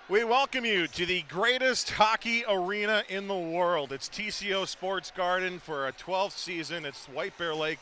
We welcome you to the greatest hockey arena in the world. It's TCO Sports Garden for a 12th season. It's White Bear Lake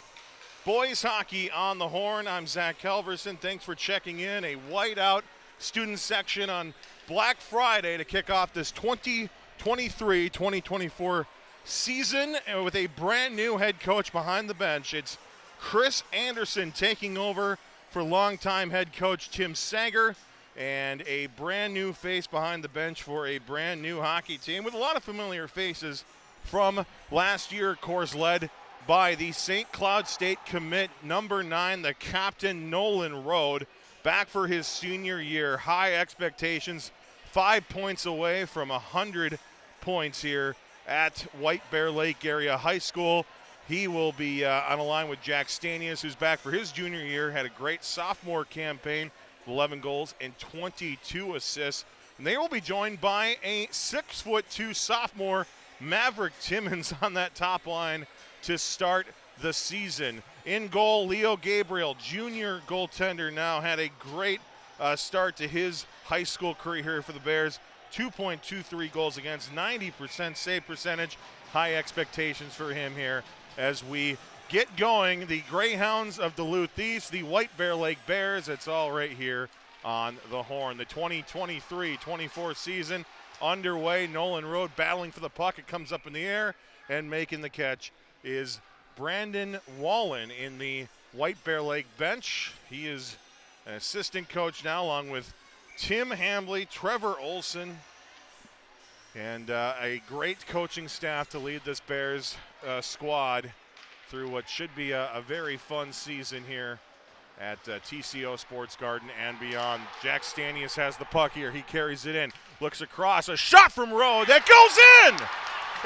boys hockey on the horn. I'm Zach Kelverson. Thanks for checking in. A whiteout student section on Black Friday to kick off this 2023-2024 season with a brand new head coach behind the bench. It's Chris Anderson taking over for longtime head coach Tim Sager, and a brand new face behind the bench for a brand new hockey team with a lot of familiar faces from last year, of course, led by the St. Cloud State commit number 9, the captain Nolan Rode, back for his senior year. High expectations, 5 points away from 100 points here at White Bear Lake Area High School. He will be on a line with Jack Stanius, who's back for his junior year, had a great sophomore campaign, 11 goals and 22 assists. And they will be joined by a 6'2" sophomore, Maverick Timmons, on that top line to start the season. In goal, Leo Gabriel, junior goaltender, now had a great start to his high school career here for the Bears. 2.23 goals against, 90% save percentage. High expectations for him here as we get going. The Greyhounds of Duluth East, the White Bear Lake Bears. It's all right here on the horn. The 2023-24 season underway. Nolan Rode battling for the puck. It comes up in the air, and making the catch is Brandon Wallen in the White Bear Lake bench. He is an assistant coach now, along with Tim Hambley, Trevor Olson, and a great coaching staff to lead this Bears squad through what should be a very fun season here at TCO Sports Garden and beyond. Jack Stanius has the puck here. He carries it in, looks across, a shot from Rode that goes in!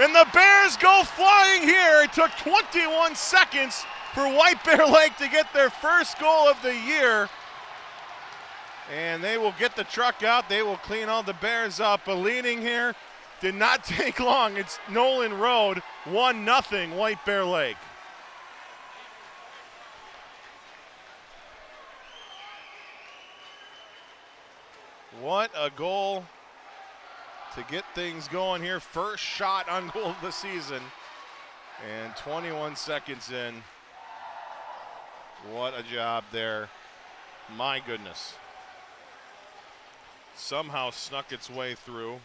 And the Bears go flying here. It took 21 seconds for White Bear Lake to get their first goal of the year. And they will get the truck out. They will clean all the Bears up. But leading here did not take long. It's Nolan Rode, 1-0 White Bear Lake. What a goal to get things going here. First shot on goal of the season. And 21 seconds in. What a job there. My goodness. Somehow snuck its way through.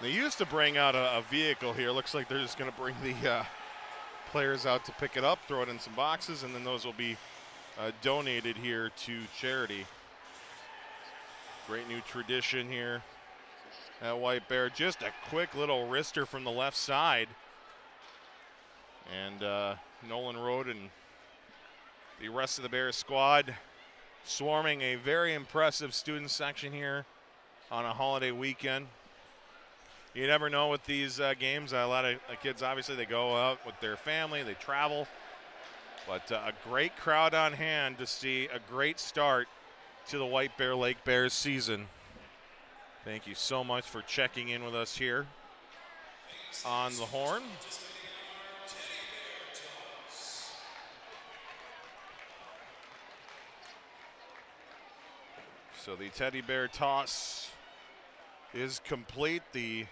They used to bring out a vehicle here. Looks like they're just going to bring the players out to pick it up, throw it in some boxes, and then those will be donated here to charity. Great new tradition here at White Bear. Just a quick little wrister from the left side. And Nolan Rode and the rest of the Bears squad swarming a very impressive student section here on a holiday weekend. You never know with these games. A lot of kids, obviously, they go out with their family, they travel. But a great crowd on hand to see a great start to the White Bear Lake Bears season. Thank you so much for checking in with us here on the horn. So the teddy bear toss is complete. The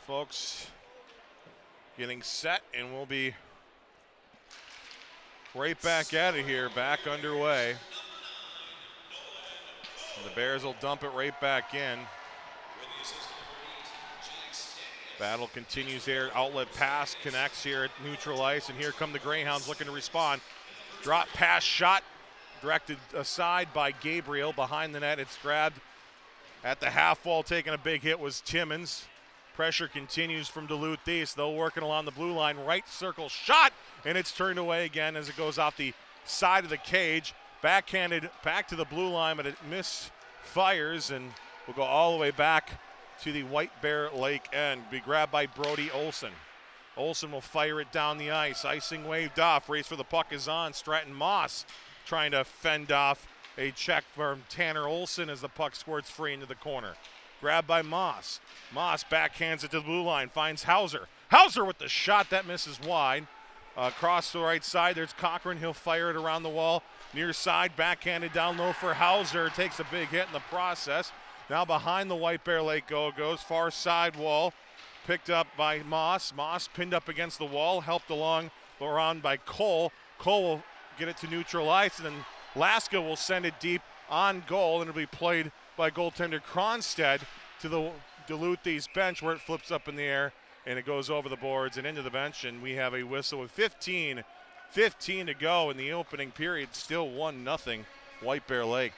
folks getting set, and we'll be right back at it here, back underway. And the Bears will dump it right back in. Battle continues there. Outlet pass connects here at neutral ice, and here come the Greyhounds looking to respond. Drop pass shot directed aside by Gabriel behind the net. It's grabbed at the half wall. Taking a big hit was Timmons. Pressure continues from Duluth East. They're working along the blue line. Right circle shot, and it's turned away again as it goes off the side of the cage. Backhanded back to the blue line, but it misfires, and will go all the way back to the White Bear Lake end. Be grabbed by Brody Olson. Olson will fire it down the ice. Icing waved off. Race for the puck is on. Stratton Moss trying to fend off a check from Tanner Olson as the puck squirts free into the corner. Grabbed by Moss. Moss backhands it to the blue line, finds Hauser. Hauser with the shot. That misses wide. Across the right side, there's Cochran. He'll fire it around the wall. Near side, backhanded down low for Hauser. Takes a big hit in the process. Now behind the White Bear Lake goes. Far side wall. Picked up by Moss. Moss pinned up against the wall. Helped along around by Cole. Cole will get it to neutral ice. And then Laska will send it deep on goal. And it'll be played by goaltender Cronstead to the Duluth East bench where it flips up in the air. And it goes over the boards and into the bench, and we have a whistle with 15 to go in the opening period. Still 1-0 White Bear Lake.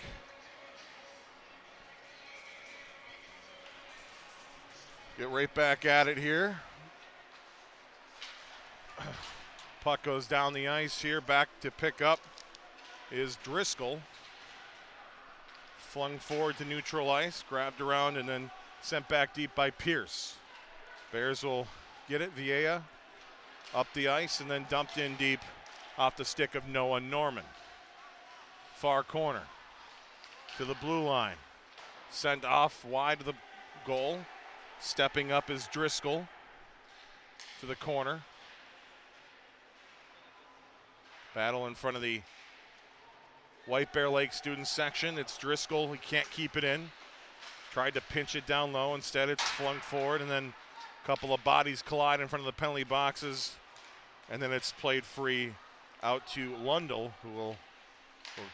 Get right back at it here. Puck goes down the ice here. Back to pick up is Driscoll. Flung forward to neutral ice, grabbed around, and then sent back deep by Pierce. Bears will get it. Vieja up the ice and then dumped in deep off the stick of Noah Norman. Far corner to the blue line. Sent off wide of the goal. Stepping up is Driscoll to the corner. Battle in front of the White Bear Lake student section. It's Driscoll. He can't keep it in. Tried to pinch it down low. Instead, it's flung forward, and then a couple of bodies collide in front of the penalty boxes, and then it's played free out to Lundell, who will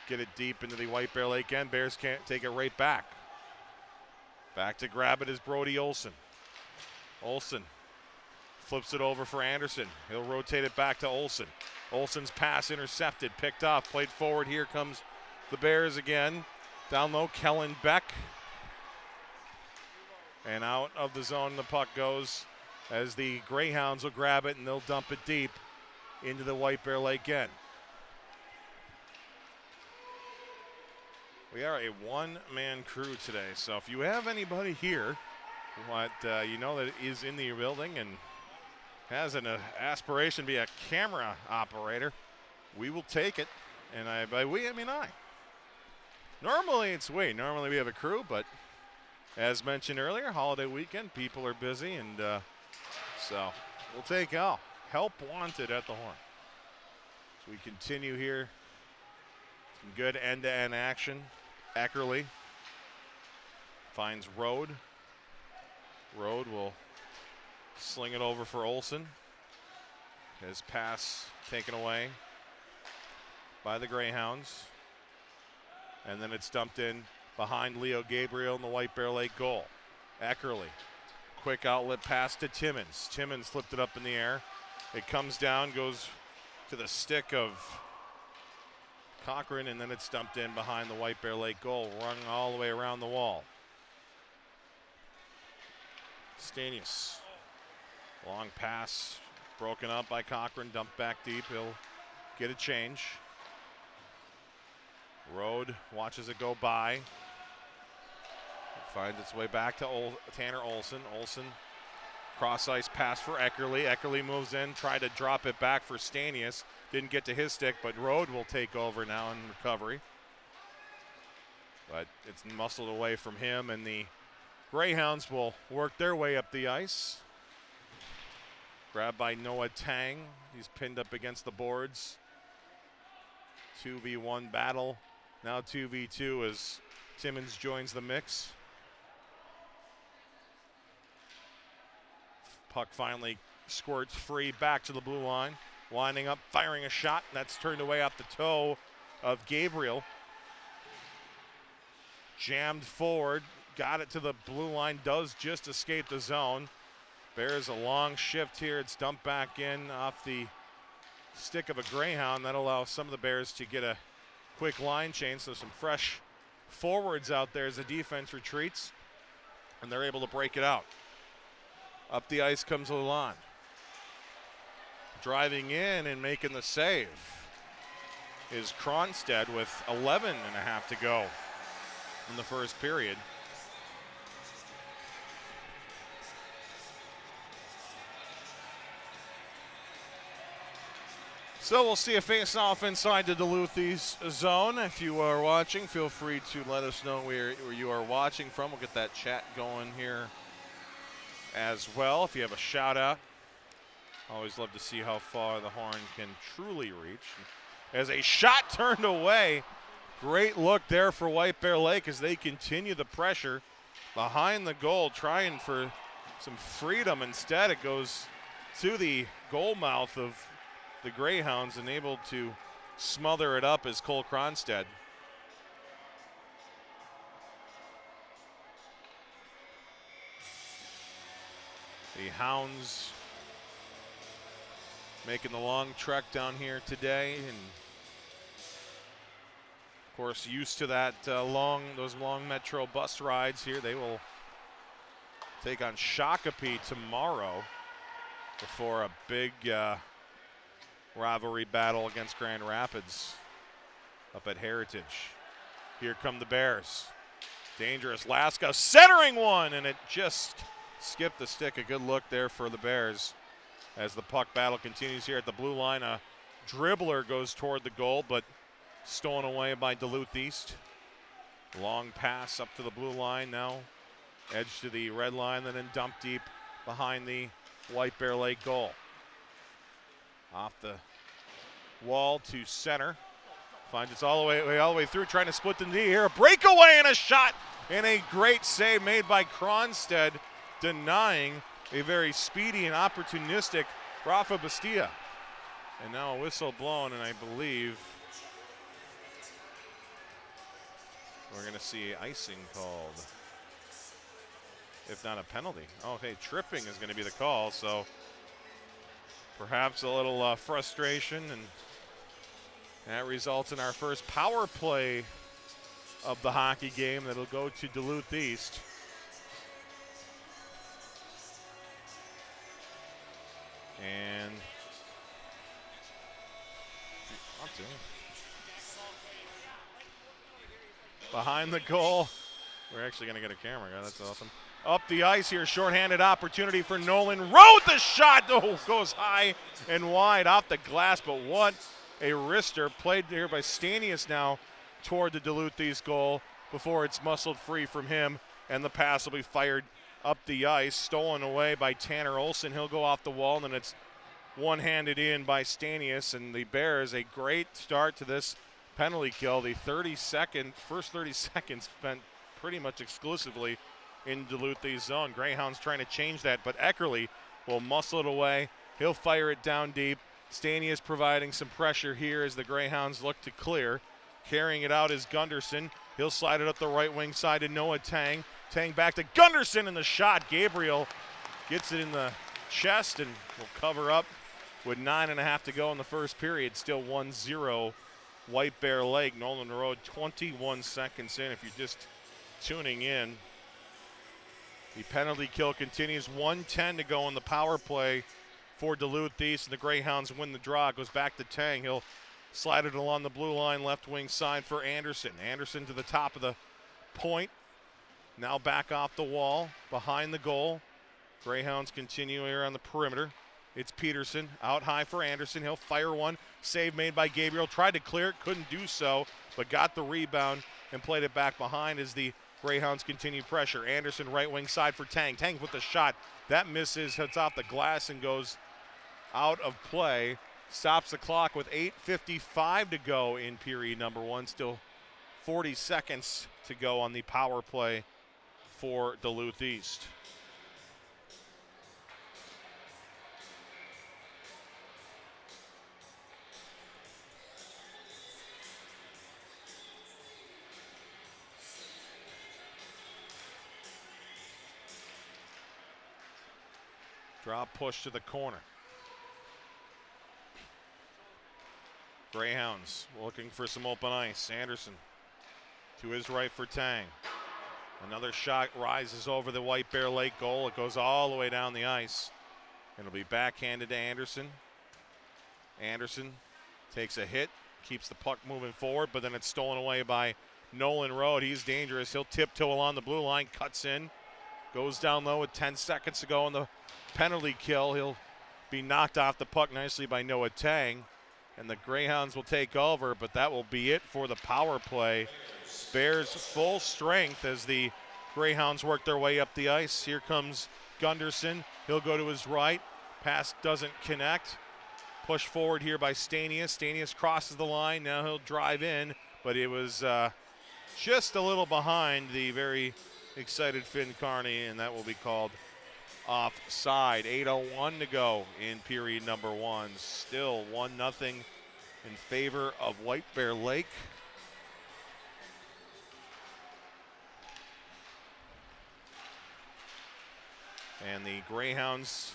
get it deep into the White Bear Lake end. Bears can't take it right back. Back to grab it is Brody Olson. Olson flips it over for Anderson. He'll rotate it back to Olson. Olson's pass intercepted, picked off, played forward. Here comes the Bears again. Down low, Kellen Beck. And out of the zone the puck goes as the Greyhounds will grab it and they'll dump it deep into the White Bear Lake end. We are a one-man crew today, so if you have anybody here you know that is in the building and has an aspiration to be a camera operator, we will take it. And by we, I mean I. Normally it's we. Normally we have a crew, but as mentioned earlier, holiday weekend, people are busy, and so we'll take all. Help wanted at the horn. So we continue here. Some good end-to-end action. Eckerly finds Rode. Rode will sling it over for Olson. His pass taken away by the Greyhounds. And then it's dumped in behind Leo Gabriel in the White Bear Lake goal. Eckerly, quick outlet pass to Timmins. Timmins flipped it up in the air. It comes down, goes to the stick of Cochran, and then it's dumped in behind the White Bear Lake goal, run all the way around the wall. Stanius, long pass, broken up by Cochran, dumped back deep. He'll get a change. Rode watches it go by. Finds its way back to Tanner Olson. Olson, cross ice pass for Eckerly. Eckerly moves in, tried to drop it back for Stanius. Didn't get to his stick, but Rode will take over now in recovery. But it's muscled away from him, and the Greyhounds will work their way up the ice. Grabbed by Noah Tang. He's pinned up against the boards. 2v1 battle. Now 2v2 as Timmins joins the mix. Puck finally squirts free back to the blue line. Winding up, firing a shot, and that's turned away off the toe of Gabriel. Jammed forward, got it to the blue line, does just escape the zone. Bears a long shift here. It's dumped back in off the stick of a Greyhound. That allows some of the Bears to get a quick line change, so some fresh forwards out there as the defense retreats, and they're able to break it out. Up the ice comes Lalonde. Driving in and making the save is Cronstead with 11 and a half to go in the first period. So we'll see a face-off inside the Duluth East zone. If you are watching, feel free to let us know where you are watching from. We'll get that chat going here as well. If you have a shout-out, Always love to see how far the horn can truly reach. As a shot turned away, great look there for White Bear Lake as they continue the pressure behind the goal, trying for some freedom. Instead, it goes to the goal mouth of the Greyhounds and able to smother it up as Cole Cronstead. The Hounds making the long trek down here today, and of course used to that those long Metro bus rides here. They will take on Shakopee tomorrow before a big rivalry battle against Grand Rapids up at Heritage. Here come the Bears. Dangerous Laska centering one, and it just skipped the stick. A good look there for the Bears as the puck battle continues here at the blue line. A dribbler goes toward the goal, but stolen away by Duluth East. Long pass up to the blue line now. Edge to the red line, and then dumped deep behind the White Bear Lake goal. Off the wall to center. Finds it's all the way through, trying to split the D here. A breakaway and a shot, and a great save made by Cronstead, denying a very speedy and opportunistic Rafa Bastia. And now a whistle blown, and I believe we're going to see icing called, if not a penalty. Oh, hey, tripping is going to be the call, so perhaps a little frustration, and that results in our first power play of the hockey game that'll go to Duluth East. And behind the goal, we're actually going to get a camera guy. That's awesome. Up the ice here, shorthanded opportunity for Nolan Rowe. The shot goes high and wide off the glass, but what a wrister played here by Stanius now toward the Duluth East goal before it's muscled free from him, and the pass will be fired up the ice, stolen away by Tanner Olson. He'll go off the wall, and then it's one-handed in by Stanius, and the Bears, a great start to this penalty kill. The first 30 seconds spent pretty much exclusively in Duluth East zone. Greyhounds trying to change that, but Eckerly will muscle it away. He'll fire it down deep. Stanius providing some pressure here as the Greyhounds look to clear. Carrying it out is Gunderson. He'll slide it up the right wing side to Noah Tang. Tang back to Gunderson, and the shot. Gabriel gets it in the chest and will cover up with 9.5 to go in the first period. Still 1-0 White Bear Lake. Nolan Road 21 seconds in if you're just tuning in. The penalty kill continues. 1:10 to go in the power play for Duluth East, and the Greyhounds win the draw. It goes back to Tang. He'll slide it along the blue line, left wing side for Anderson. Anderson to the top of the point. Now back off the wall, behind the goal. Greyhounds continue here on the perimeter. It's Peterson out high for Anderson. He'll fire one. Save made by Gabriel. Tried to clear it, couldn't do so, but got the rebound and played it back behind as the Greyhounds continue pressure. Anderson right wing side for Tang. Tang with the shot. That misses, hits off the glass and goes out of play. Stops the clock with 8:55 to go in period number one. Still 40 seconds to go on the power play for Duluth East. Drop push to the corner. Greyhounds looking for some open ice. Anderson to his right for Tang. Another shot rises over the White Bear Lake goal. It goes all the way down the ice. It'll be backhanded to Anderson. Anderson takes a hit, keeps the puck moving forward, but then it's stolen away by Nolan Road. He's dangerous. He'll tiptoe along the blue line, cuts in, goes down low with 10 seconds to go in the penalty kill. He'll be knocked off the puck nicely by Noah Tang, and the Greyhounds will take over, but that will be it for the power play. Bears full strength as the Greyhounds work their way up the ice. Here comes Gunderson. He'll go to his right, Pass doesn't connect. Push forward here by Stanius. Stanius crosses the line. Now he'll drive in, but it was just a little behind the very excited Finn Kearney, and that will be called offside. 8:01 to go in period number 1. Still 1-0 in favor of White Bear Lake. And the Greyhounds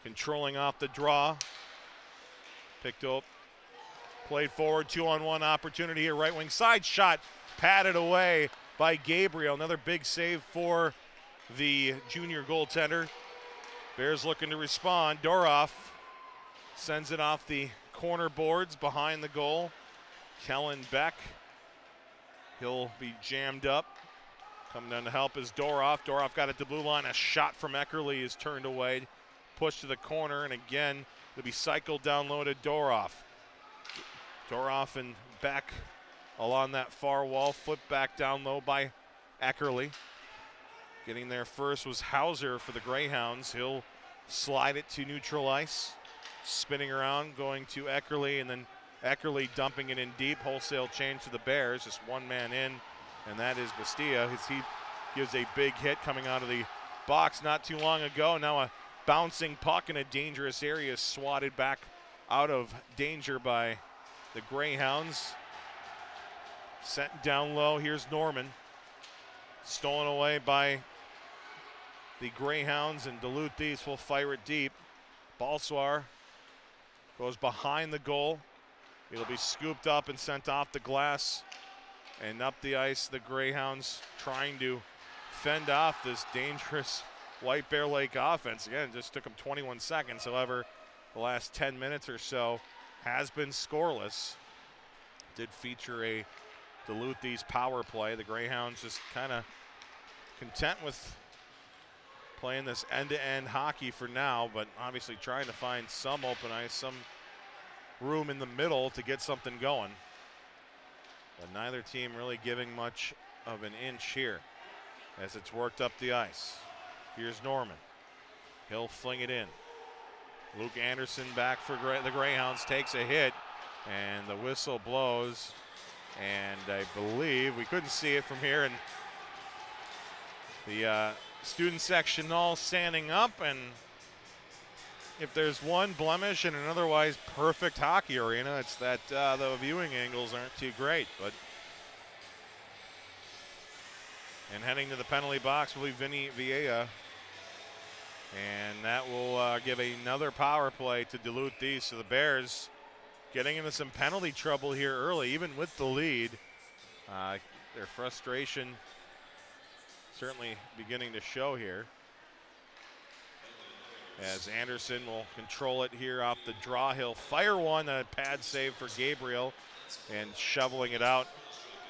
controlling off the draw. Picked up, played forward, 2-on-1 opportunity here. Right wing side shot, patted away by Gabriel. Another big save for the junior goaltender. Bears looking to respond. Doroff sends it off the corner boards behind the goal. Kellen Beck, he'll be jammed up. Coming down to help is Doroff. Doroff got it to blue line. A shot from Eckerly is turned away. Pushed to the corner, and again, it'll be cycled down low to Doroff. Doroff and Beck along that far wall. Flipped back down low by Eckerly. Getting there first was Hauser for the Greyhounds. He'll slide it to neutral ice. Spinning around, going to Eckerly, and then Eckerly dumping it in deep. Wholesale change to the Bears. Just one man in, and that is Bastia. He gives a big hit coming out of the box not too long ago. Now a bouncing puck in a dangerous area, swatted back out of danger by the Greyhounds. Sent down low, here's Norman. Stolen away by the Greyhounds, and Duluth East will fire it deep. Balsoir goes behind the goal. It'll be scooped up and sent off the glass and up the ice. The Greyhounds trying to fend off this dangerous White Bear Lake offense. Again, it just took them 21 seconds. However, the last 10 minutes or so has been scoreless. Did feature a Duluth East power play. The Greyhounds just kind of content with playing this end-to-end hockey for now, but obviously trying to find some open ice, some room in the middle to get something going. But neither team really giving much of an inch here as it's worked up the ice. Here's Norman. He'll fling it in. Luke Anderson back for the Greyhounds, takes a hit, and the whistle blows. And I believe, we couldn't see it from here, and the student section all standing up, and if there's one blemish in an otherwise perfect hockey arena, it's that the viewing angles aren't too great. But and heading to the penalty box will be Vinny Villa, and that will give another power play to Duluth East. So the Bears getting into some penalty trouble here early, even with the lead. Their frustration certainly beginning to show here, as Anderson will control it here off the draw. He'll fire one, a pad save for Gabriel, and shoveling it out,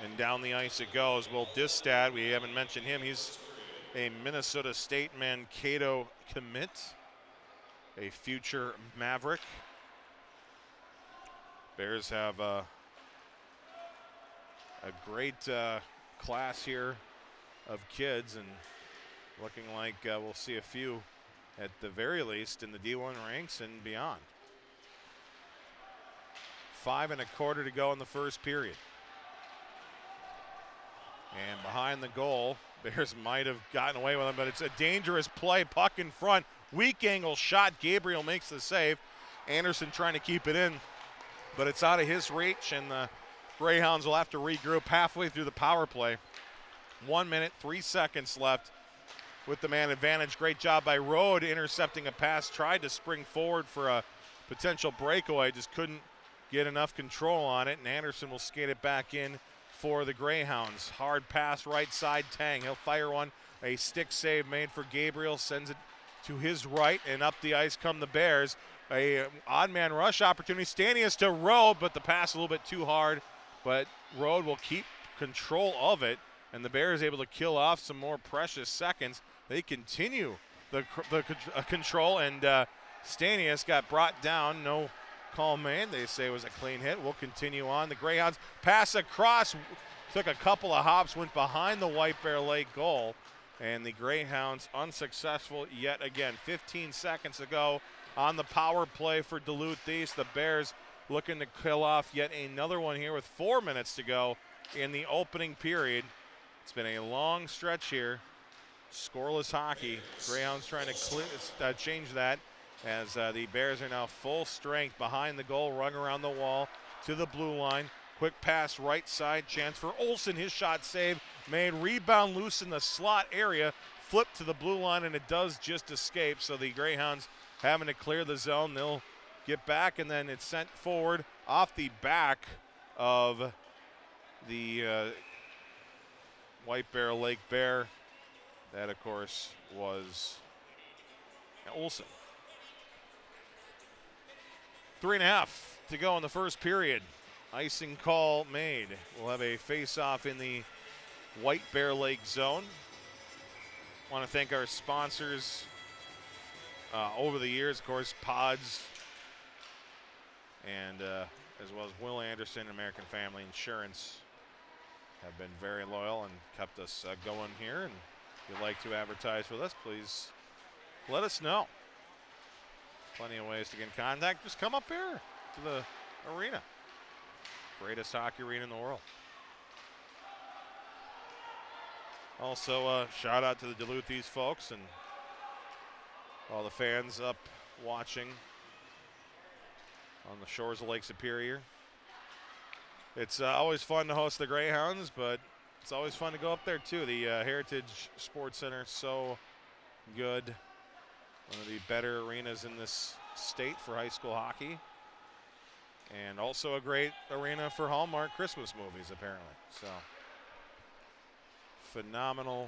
and down the ice it goes. Will Distad, we haven't mentioned him, he's a Minnesota State Mankato commit, a future Maverick. Bears have a great class here of kids, and looking like we'll see a few at the very least in the D1 ranks and beyond. 5 1/4 to go in the first period. And behind the goal, Bears might have gotten away with them, but it's a dangerous play. Puck in front, weak angle shot. Gabriel makes the save. Anderson trying to keep it in, but it's out of his reach, and the Greyhounds will have to regroup halfway through the power play. 1 minute, 3 seconds left with the man advantage. Great job by Rode intercepting a pass, tried to spring forward for a potential breakaway, just couldn't get enough control on it, and Anderson will skate it back in for the Greyhounds. Hard pass right side, Tang. He'll fire one. A stick save made for Gabriel, sends it to his right, and up the ice come the Bears. A odd man rush opportunity. Stanius to Rode, but the pass a little bit too hard, but Rode will keep control of it, and the Bears able to kill off some more precious seconds. They continue the control, and Stanius got brought down. No call made. They say it was a clean hit. We'll continue on. The Greyhounds pass across, took a couple of hops, went behind the White Bear Lake goal, And the Greyhounds unsuccessful yet again. 15 seconds ago on the power play for Duluth East. The Bears looking to kill off yet another one here with 4 minutes to go in the opening period. It's been a long stretch here. Scoreless hockey. Greyhounds trying to change that as the Bears are now full strength behind the goal, rung around the wall to the blue line. Quick pass right side, chance for Olsen. His shot saved, made, rebound loose in the slot area, flipped to the blue line, and it does just escape. So the Greyhounds having to clear the zone. They'll get back, and then it's sent forward off the back of the White Bear Lake Bear. That, of course, was Olsen. 3.5 to go in the first period. Icing call made. We'll have a face-off in the White Bear Lake zone. Want to thank our sponsors over the years, of course, Pods, and as well as Will Anderson, American Family Insurance, have been very loyal and kept us going here. And if you'd like to advertise with us, please let us know. Plenty of ways to get in contact. Just come up here to the arena. Greatest hockey arena in the world. Also, shout out to the Duluth East folks and all the fans up watching on the shores of Lake Superior. It's always fun to host the Greyhounds, but it's always fun to go up there too. The Heritage Sports Center, so good. One of the better arenas in this state for high school hockey. And also a great arena for Hallmark Christmas movies, apparently. So, phenomenal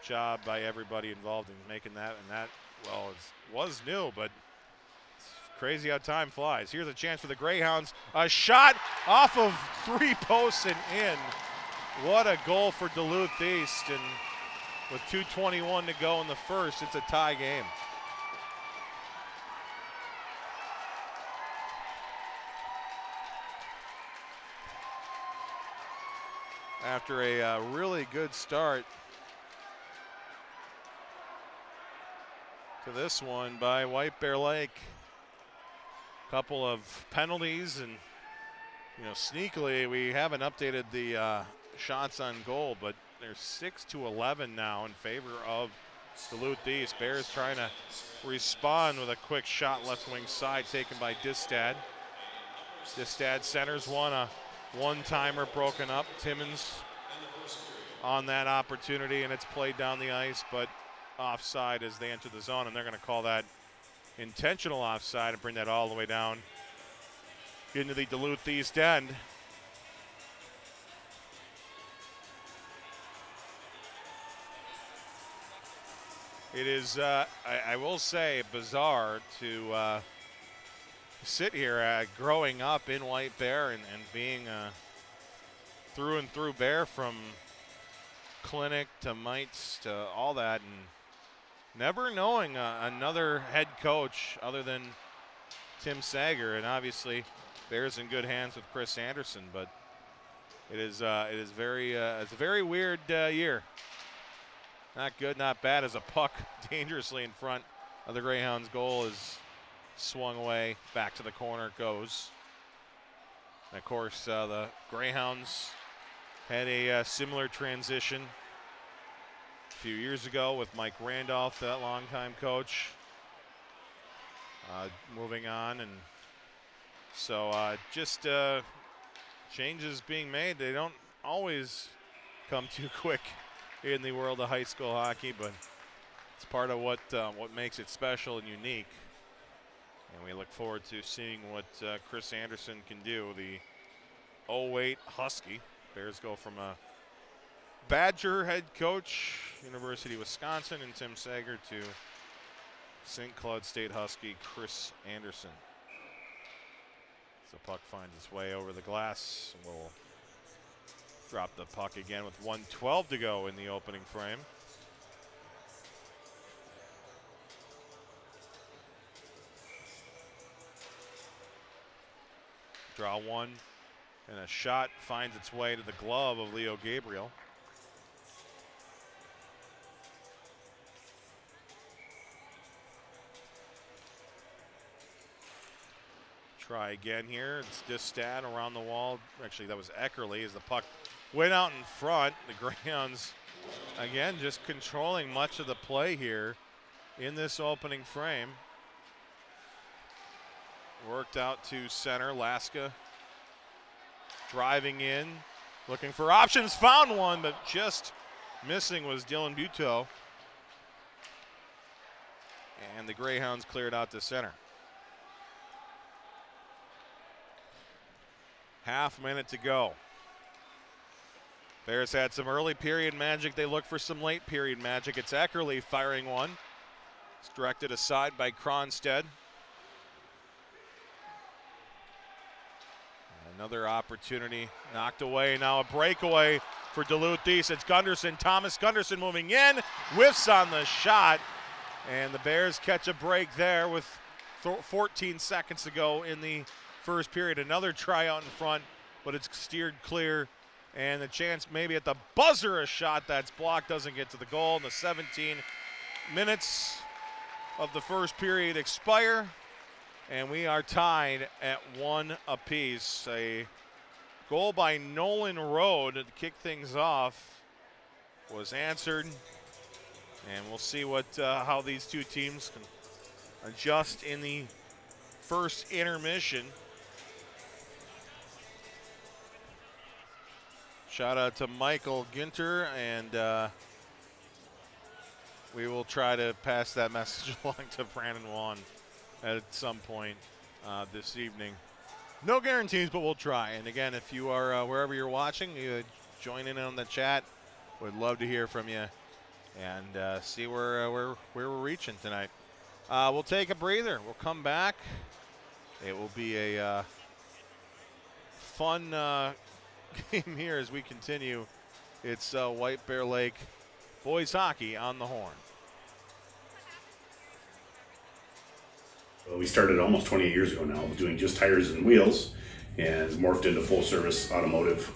job by everybody involved in making that. And that, well, it was new, but it's crazy how time flies. Here's a chance for the Greyhounds. A shot off of 3 posts and in. What a goal for Duluth East. And with 2:21 to go in the first, it's a tie game. After a really good start to this one by White Bear Lake. Couple of penalties, and sneakily we haven't updated the shots on goal, but they're 6-11 now in favor of Duluth East. Bears trying to respond with a quick shot left wing side taken by Distad. Distad centers one, a one-timer broken up. Timmons on that opportunity, and it's played down the ice, but offside as they enter the zone, and they're going to call that intentional offside and bring that all the way down into the Duluth East end. It is, I will say, bizarre to sit here growing up in White Bear and being through and through Bear, from clinic to mites to all that, and never knowing another head coach other than Tim Sager. And obviously Bears in good hands with Chris Anderson, but it is very it's a very weird year. Not good, not bad, as a puck dangerously in front of the Greyhounds goal is swung away, back to the corner it goes. And of course, the Greyhounds had a similar transition a few years ago with Mike Randolph, that longtime coach, moving on. And so just changes being made. They don't always come too quick in the world of high school hockey, but it's part of what makes it special and unique. And we look forward to seeing what Chris Anderson can do. The 08 Husky. Bears go from a Badger head coach, University of Wisconsin, and Tim Sager, to St. Cloud State Husky Chris Anderson. So puck finds its way over the glass. We'll drop the puck again with 1:12 to go in the opening frame. Draw one, and a shot finds its way to the glove of Leo Gabriel. try again here. It's Distad around the wall. Actually, that was Eckerly as the puck went out in front. The Greyhounds, again, just controlling much of the play here in this opening frame. Worked out to center. Laska driving in, looking for options. Found one, but just missing was Dylan Buteau. And the Greyhounds cleared out to center. Half minute to go. Bears had some early period magic. They look for some late period magic. It's Eckerly firing one. It's directed aside by Cronstead. Another opportunity knocked away. Now a breakaway for Duluth East. It's Gunderson. Thomas Gunderson moving in. Whiffs on the shot. And the Bears catch a break there with 14 seconds to go in the first period. Another try out in front, but it's steered clear. And the chance maybe at the buzzer, a shot that's blocked, doesn't get to the goal. And the 17 minutes of the first period expire. And we are tied at 1 apiece. A goal by Nolan Road to kick things off was answered. And we'll see how these two teams can adjust in the first intermission. Shout out to Michael Ginter, and we will try to pass that message along to Brandon Wan at some point this evening. No guarantees, but we'll try. And again, if you are wherever you're watching, you join in on the chat. Would love to hear from you and see where we're reaching tonight. We'll take a breather. We'll come back. It will be a fun game here as we continue. It's White Bear Lake boys hockey on the horn. We started almost 28 years ago now doing just tires and wheels, and morphed into full service automotive.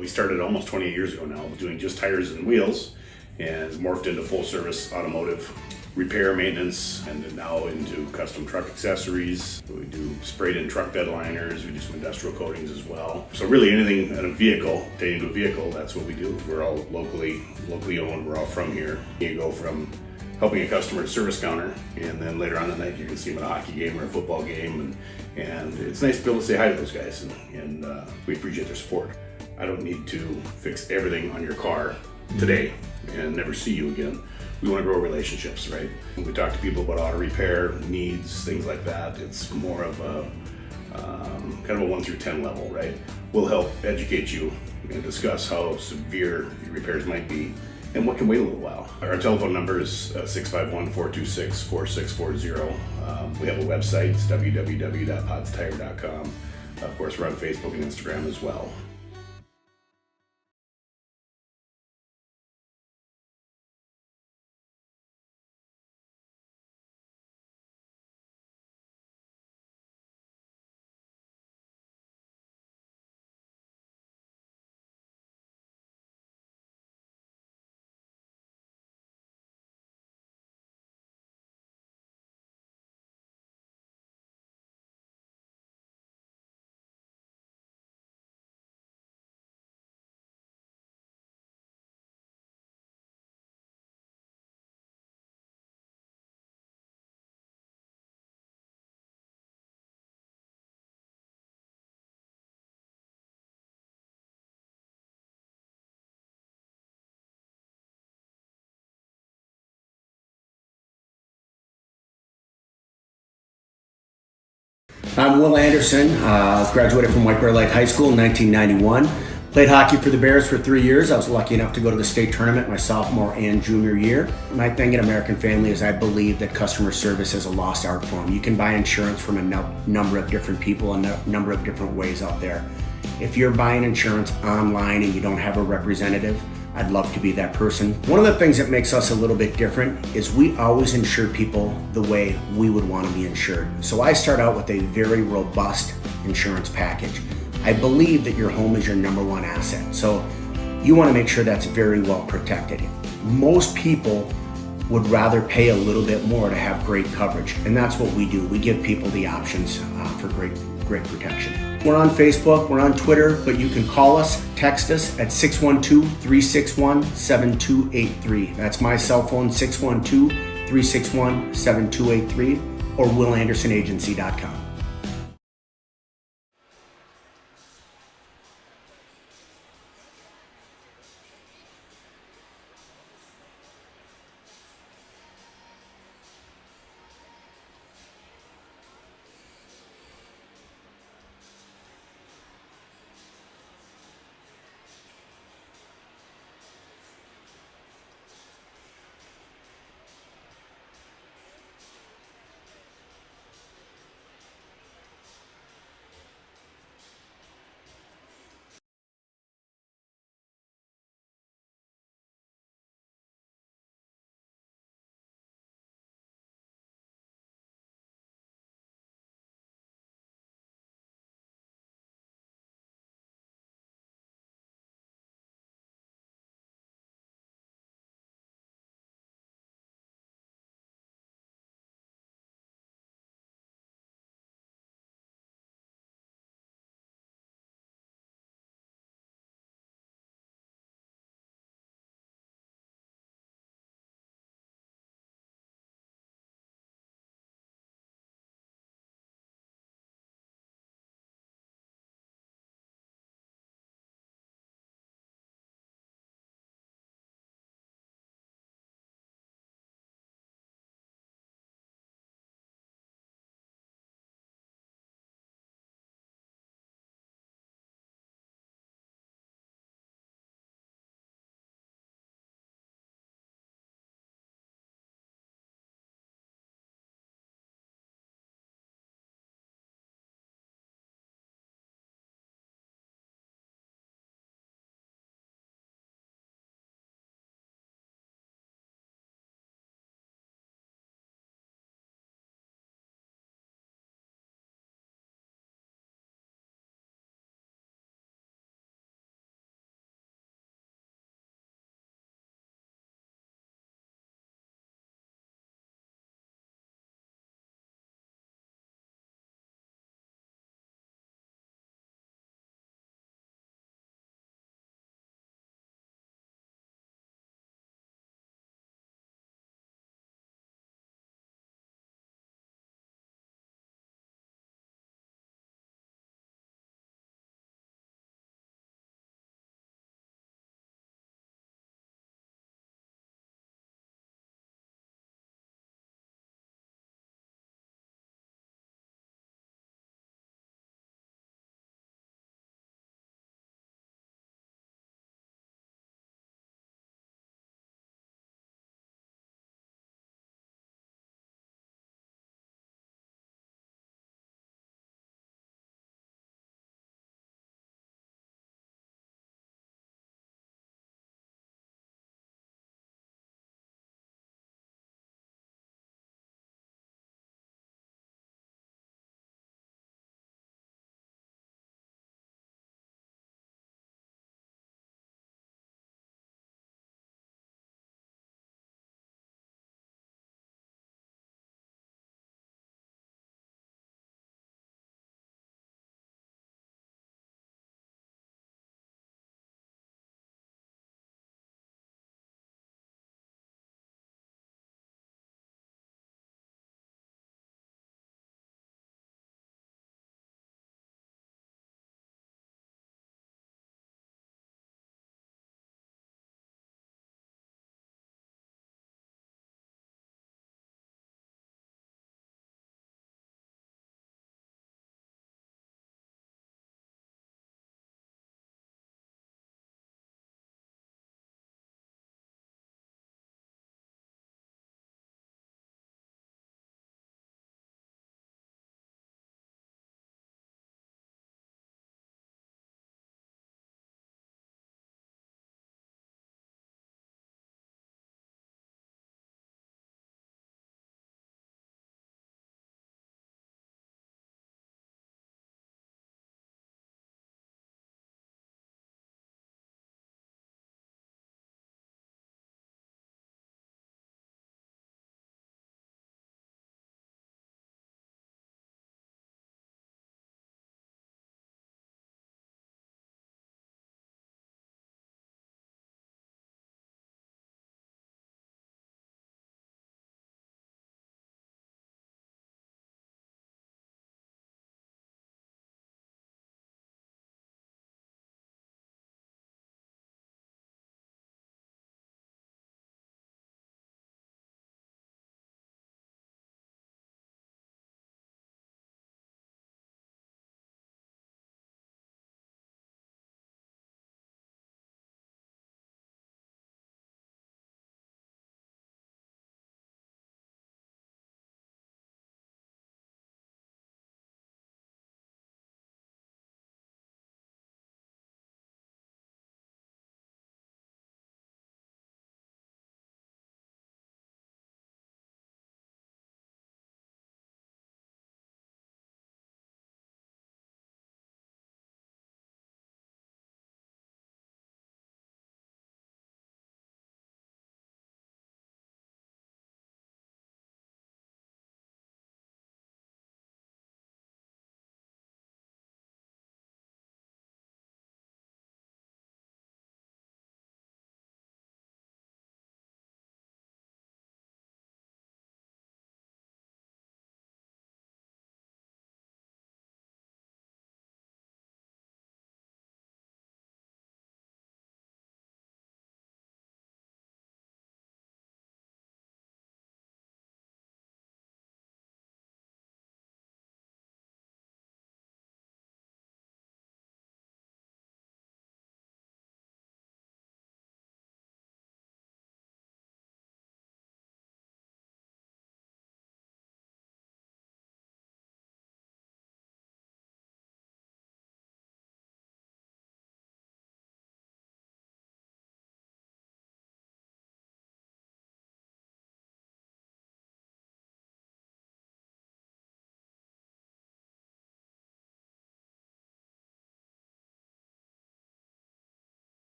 We started almost 28 years ago now, doing just tires and wheels, and morphed into full service automotive repair, maintenance, and then now into custom truck accessories. We do sprayed in truck bed liners, we do some industrial coatings as well. So really anything in a vehicle, pertaining to a vehicle, that's what we do. We're all locally owned, we're all from here. You go from helping a customer at service counter, and then later on in the night you can see them at a hockey game or a football game, and it's nice to be able to say hi to those guys, and we appreciate their support. I don't need to fix everything on your car today and never see you again. We want to grow relationships, right? When we talk to people about auto repair needs, things like that, it's more of a kind of a 1 through 10 level, right? We'll help educate you and discuss how severe your repairs might be and what can wait a little while. Our telephone number is 651-426-4640. We have a website, it's www.podstire.com. Of course, we're on Facebook and Instagram as well. I'm Will Anderson, graduated from White Bear Lake High School in 1991. Played hockey for the Bears for 3 years. I was lucky enough to go to the state tournament my sophomore and junior year. My thing at American Family is I believe that customer service is a lost art form. You can buy insurance from a number of different people, a number of different ways out there. If you're buying insurance online and you don't have a representative, I'd love to be that person. One of the things that makes us a little bit different is we always insure people the way we would want to be insured. So I start out with a very robust insurance package. I believe that your home is your number one asset. So you want to make sure that's very well protected. Most people would rather pay a little bit more to have great coverage. And that's what we do. We give people the options for great protection. We're on Facebook, we're on Twitter, but you can call us, text us at 612-361-7283. That's my cell phone, 612-361-7283, or willandersonagency.com.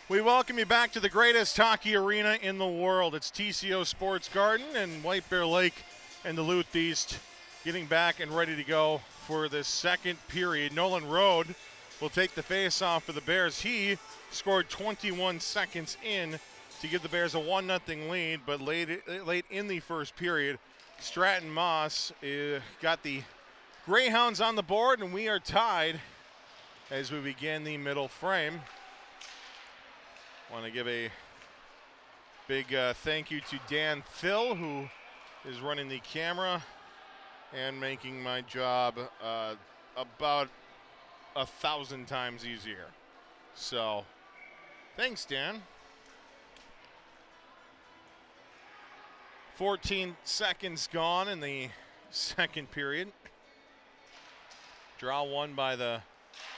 We welcome you back to the greatest hockey arena in the world. It's TCO Sports Garden and White Bear Lake and Duluth East getting back and ready to go for the second period. Nolan Rode will take the face-off for the Bears. He scored 21 seconds in to give the Bears a 1-0 lead, but late in the first period, Stratton Moss got the Greyhounds on the board, and we are tied as we begin the middle frame. Want to give a big thank you to Dan Thill, who is running the camera and making my job about 1,000 times easier. So, thanks, Dan. 14 seconds gone in the second period. Draw one by the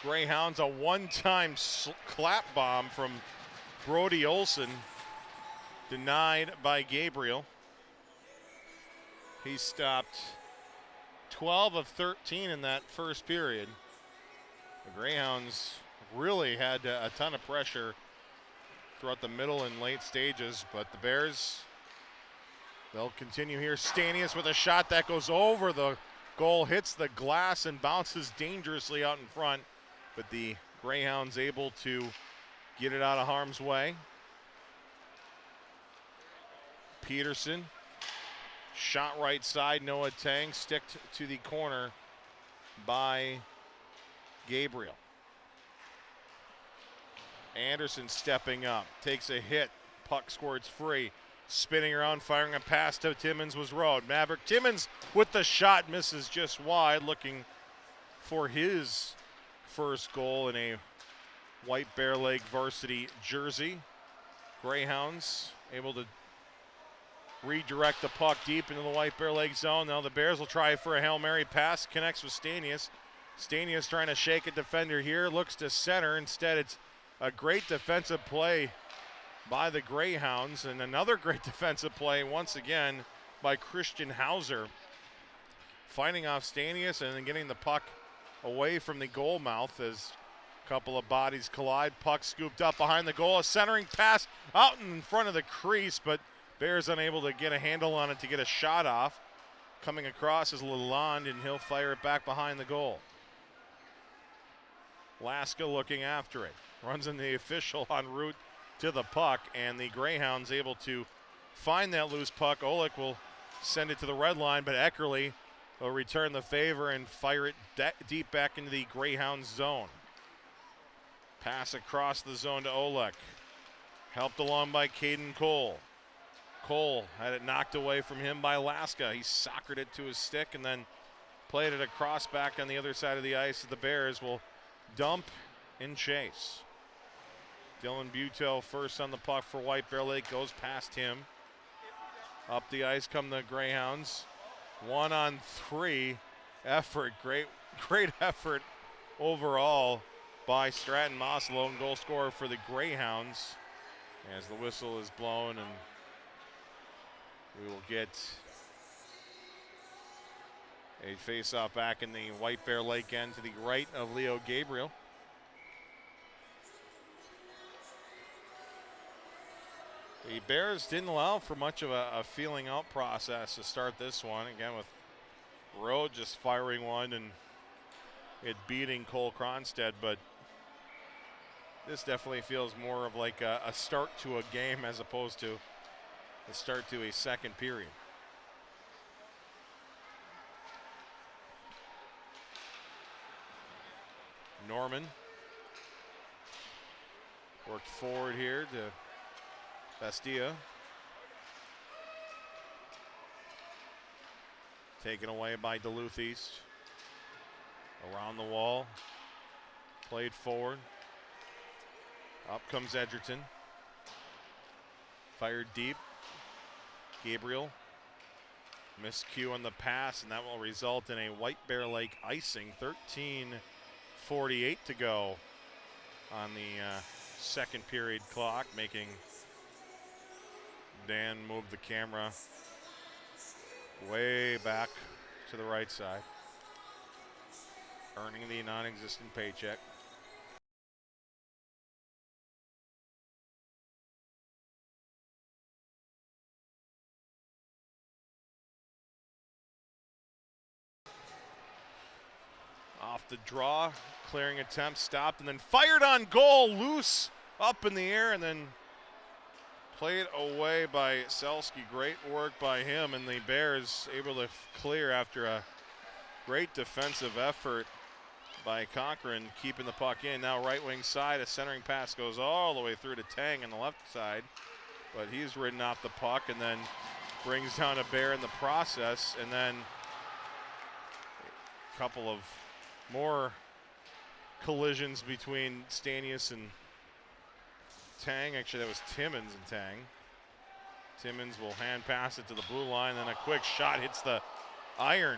Greyhounds. A one-time clap bomb from Brody Olson, denied by Gabriel. He stopped 12 of 13 in that first period. The Greyhounds really had a ton of pressure throughout the middle and late stages, but the Bears, they'll continue here. Stanius with a shot that goes over the goal, hits the glass and bounces dangerously out in front, but the Greyhounds able to get it out of harm's way. Peterson, shot right side, Noah Tang, sticked to the corner by Gabriel. Anderson stepping up, takes a hit, puck squirts free, spinning around, firing a pass to Timmins was Rode. Maverick Timmins with the shot, misses just wide, looking for his first goal in a White Bear Lake varsity jersey. Greyhounds able to redirect the puck deep into the White Bear Lake zone. Now the Bears will try for a Hail Mary pass, connects with Stanius. Stanius trying to shake a defender here, looks to center. Instead, it's a great defensive play by the Greyhounds, and another great defensive play once again by Christian Hauser, fighting off Stanius and then getting the puck away from the goal mouth as a couple of bodies collide. Puck scooped up behind the goal, a centering pass out in front of the crease, but Bears unable to get a handle on it to get a shot off. Coming across is Lalonde, and he'll fire it back behind the goal. Laska looking after it, runs in the official en route to the puck, and the Greyhounds able to find that loose puck. Olick will send it to the red line, but Eckerly will return the favor and fire it deep back into the Greyhounds zone. Pass across the zone to Olick, helped along by Caden Cole. Cole had it knocked away from him by Laska. He soccered it to his stick and then played it across back on the other side of the ice. The Bears will dump and chase. Dylan Buteau first on the puck for White Bear Lake, goes past him. Up the ice come the Greyhounds. 1-on-3 effort, great effort overall by Stratton Moss, lone goal scorer for the Greyhounds, as the whistle is blown, and we will get a face-off back in the White Bear Lake end to the right of Leo Gabriel. The Bears didn't allow for much of a feeling out process to start this one. Again, with Rode just firing one and it beating Cole Cronstead, but this definitely feels more of like a start to a game as opposed to a start to a second period. Norman worked forward here to Bastia. Taken away by Duluth East. Around the wall. Played forward. Up comes Edgerton. Fired deep. Gabriel. Miscue on the pass, and that will result in a White Bear Lake icing. 13:48 to go on the second period clock, making Dan move the camera way back to the right side, earning the non-existent paycheck. Off the draw, clearing attempt, stopped, and then fired on goal, loose, up in the air, and then played away by Selski. Great work by him, and the Bears able to clear after a great defensive effort by Cochran, keeping the puck in. Now right wing side, a centering pass goes all the way through to Tang on the left side, but he's ridden off the puck and then brings down a Bear in the process, and then a couple of more collisions between Stanius and Tang. Actually, that was Timmins and Tang. Timmins will hand pass it to the blue line, then a quick shot hits the iron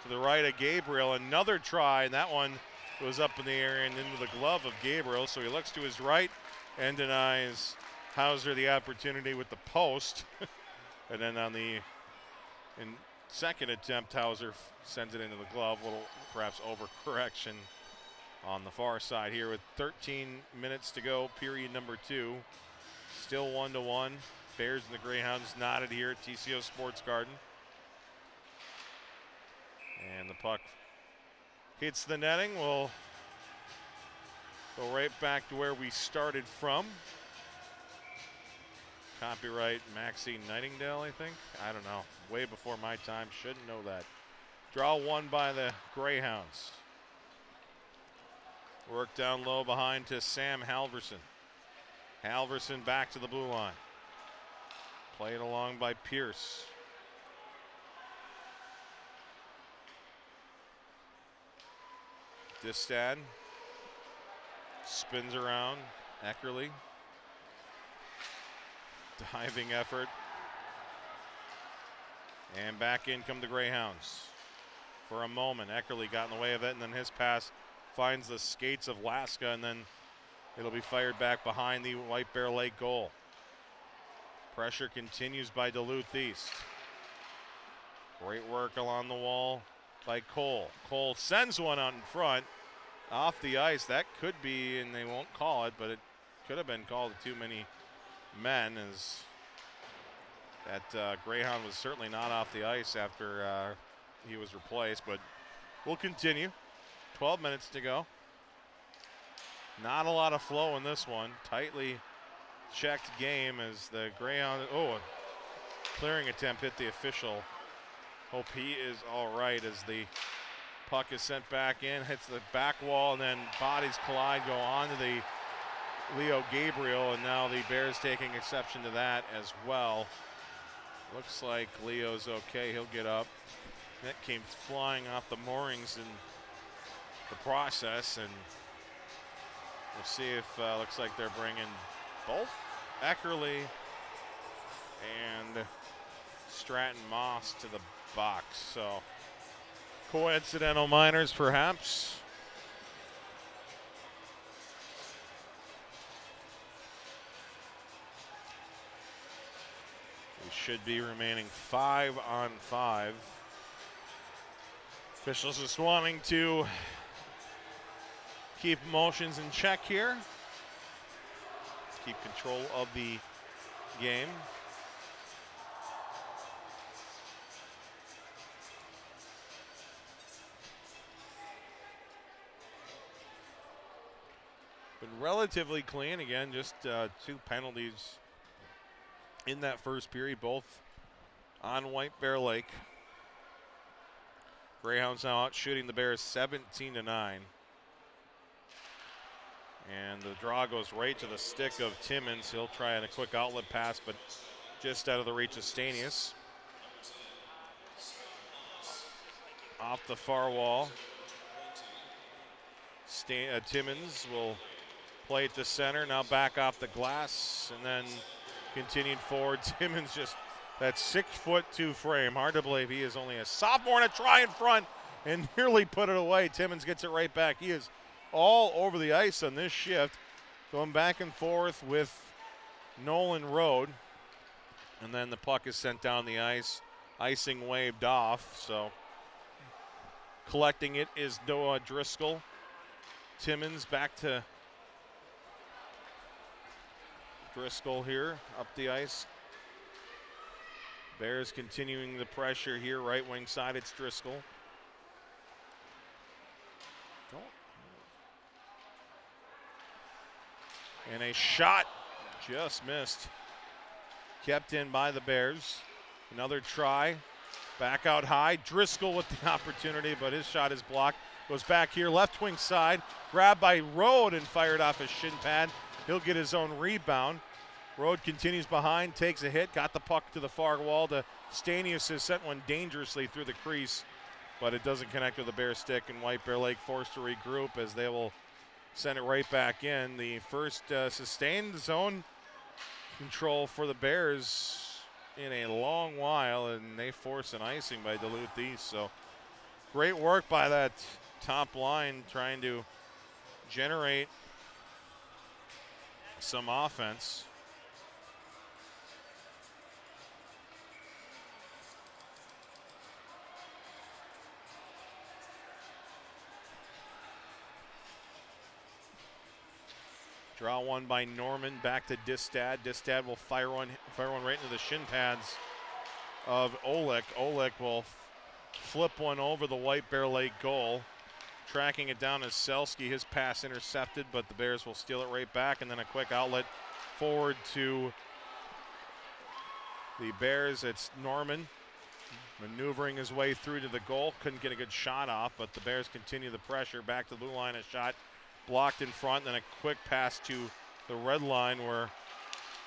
to the right of Gabriel. Another try, and that one goes up in the air and into the glove of Gabriel. So he looks to his right and denies Hauser the opportunity with the post. And then on the second attempt, Hauser sends it into the glove. Little perhaps overcorrection on the far side here with 13 minutes to go, period number 2. Still 1-1. Bears and the Greyhounds knotted here at TCO Sports Garden. And the puck hits the netting. We'll go right back to where we started from. Copyright Maxie Nightingale, I think. I don't know. Way before my time. Shouldn't know that. Draw one by the Greyhounds. Work down low behind to Sam Halverson. Halverson back to the blue line. Played along by Pierce. Distad spins around. Eckerly. Diving effort. And back in come the Greyhounds. For a moment, Eckerly got in the way of it, and then his pass finds the skates of Laska, and then it'll be fired back behind the White Bear Lake goal. Pressure continues by Duluth East. Great work along the wall by Cole. Cole sends one out in front, off the ice. That could be, and they won't call it, but it could have been called too many men, as that Greyhound was certainly not off the ice after he was replaced, but we'll continue. 12 minutes to go. Not a lot of flow in this one. Tightly checked game as the Greyhound, a clearing attempt hit the official. Hope he is all right as the puck is sent back in, hits the back wall, and then bodies collide, go on to the Leo Gabriel, and now the Bears taking exception to that as well. Looks like Leo's okay. He'll get up. That came flying off the moorings in the process, and we'll see if looks like they're bringing both Eckerly and Stratton Moss to the box. So coincidental minors, perhaps. We should be remaining 5-on-5. Officials just wanting to keep emotions in check here. Keep control of the game. Been relatively clean again, just 2 penalties in that first period, both on White Bear Lake. Greyhounds now out shooting the Bears 17-9. And the draw goes right to the stick of Timmins. He'll try a quick outlet pass, but just out of the reach of Stanius. Off the far wall. Timmins will play it to center, now back off the glass, and then continued forward. Timmins just that 6'2" frame. Hard to believe he is only a sophomore, and a try in front and nearly put it away. Timmins gets it right back. He is all over the ice on this shift, going back and forth with Nolan Road. And then the puck is sent down the ice. Icing waved off, so collecting it is Noah Driscoll. Timmins back to Driscoll here, up the ice. Bears continuing the pressure here, right wing side, it's Driscoll. And a shot just missed. Kept in by the Bears. Another try. Back out high. Driscoll with the opportunity, but his shot is blocked. Goes back here, left wing side. Grabbed by Rode and fired off his shin pad. He'll get his own rebound. Rode continues behind, takes a hit, got the puck to the far wall. To Stanius has sent one dangerously through the crease, but it doesn't connect with the Bear stick, and White Bear Lake forced to regroup as they will send it right back in. The first sustained zone control for the Bears in a long while, and they force an icing by Duluth East. So great work by that top line trying to generate some offense. Draw one by Norman, back to Distad. Distad will fire one right into the shin pads of Olick. Olick will flip one over the White Bear Lake goal. Tracking it down is Selski. His pass intercepted, but the Bears will steal it right back, and then a quick outlet forward to the Bears. It's Norman maneuvering his way through to the goal. Couldn't get a good shot off, but the Bears continue the pressure. Back to the blue line, a shot blocked in front, then a quick pass to the red line where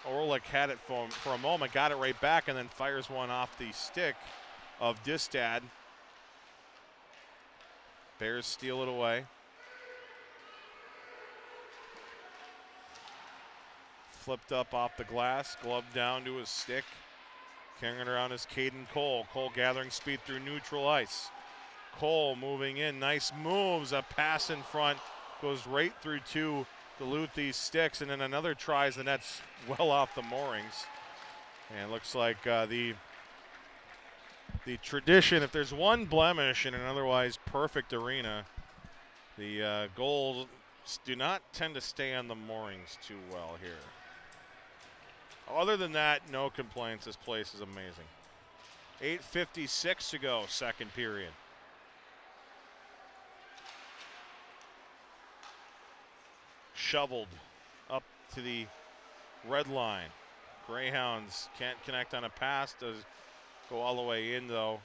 Orlick had it for a moment, got it right back, and then fires one off the stick of Distad. Bears steal it away. Flipped up off the glass, glove down to his stick. Carrying it around is Caden Cole. Cole gathering speed through neutral ice. Cole moving in, nice moves, a pass in front. Goes right through two Duluth East sticks, and then another tries the net's well off the moorings. And it looks like the tradition, if there's one blemish in an otherwise perfect arena, the goals do not tend to stay on the moorings too well here. Other than that, no complaints. This place is amazing. 8:56 to go, second period. Shoveled up to the red line. Greyhounds can't connect on a pass. Does go all the way in, though,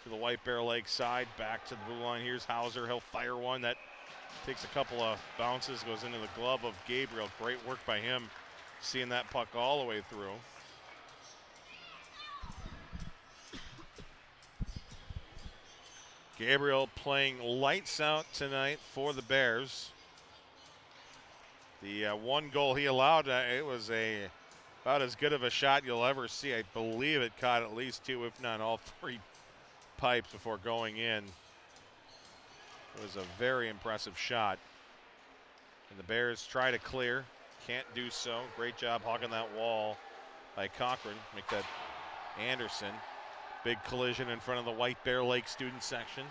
to the White Bear Lake side. Back to the blue line. Here's Hauser. He'll fire one that takes a couple of bounces, goes into the glove of Gabriel. Great work by him, seeing that puck all the way through. Gabriel playing lights out tonight for the Bears. The one goal he allowed, it was about as good of a shot you'll ever see. I believe it caught at least two, if not all three pipes before going in. It was a very impressive shot. And the Bears try to clear. Can't do so. Great job hogging that wall by Cochran. Make that Anderson. Big collision in front of the White Bear Lake student section.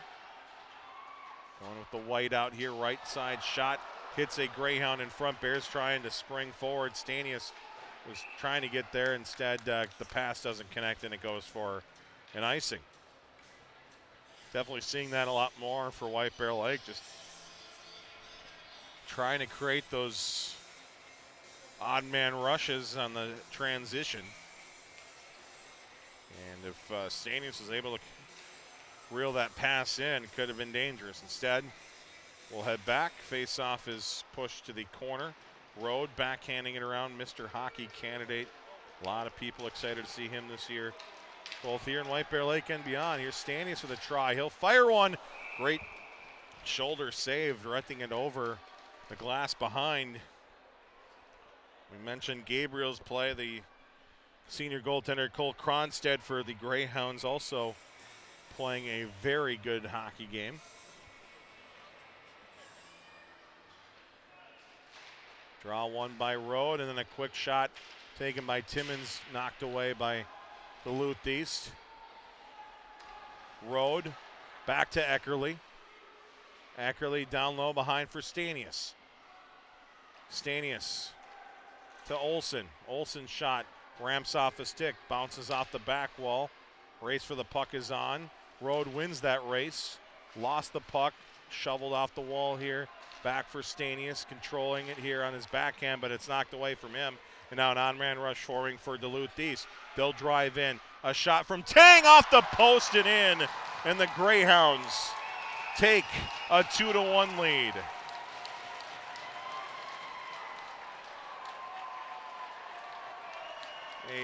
Going with the white out here, right side shot. Hits a Greyhound in front. Bears trying to spring forward. Stanius was trying to get there. Instead, the pass doesn't connect, and it goes for an icing. Definitely seeing that a lot more for White Bear Lake. Just trying to create those odd man rushes on the transition. And if Stanius was able to reel that pass in, it could have been dangerous. Instead, we'll head back. Face-off is pushed to the corner. Rode backhanding it around, Mr. Hockey candidate. A lot of people excited to see him this year, both here in White Bear Lake and beyond. Here's Stanius with a try. He'll fire one. Great shoulder save, directing it over the glass behind. We mentioned Gabriel's play. The senior goaltender Cole Cronstead for the Greyhounds also playing a very good hockey game. Draw one by Rode, and then a quick shot taken by Timmons, knocked away by Duluth East. Rode back to Eckerly. Eckerly down low behind for Stanius. Stanius to Olsen. Olsen's shot ramps off the stick, bounces off the back wall. Race for the puck is on. Rode wins that race. Lost the puck. shoveled off the wall here. Back for Stanius, controlling it here on his backhand, but it's knocked away from him. And now an on-man rush forming for Duluth East. They'll drive in. A shot from Tang off the post and in. And the Greyhounds take a 2-1 lead.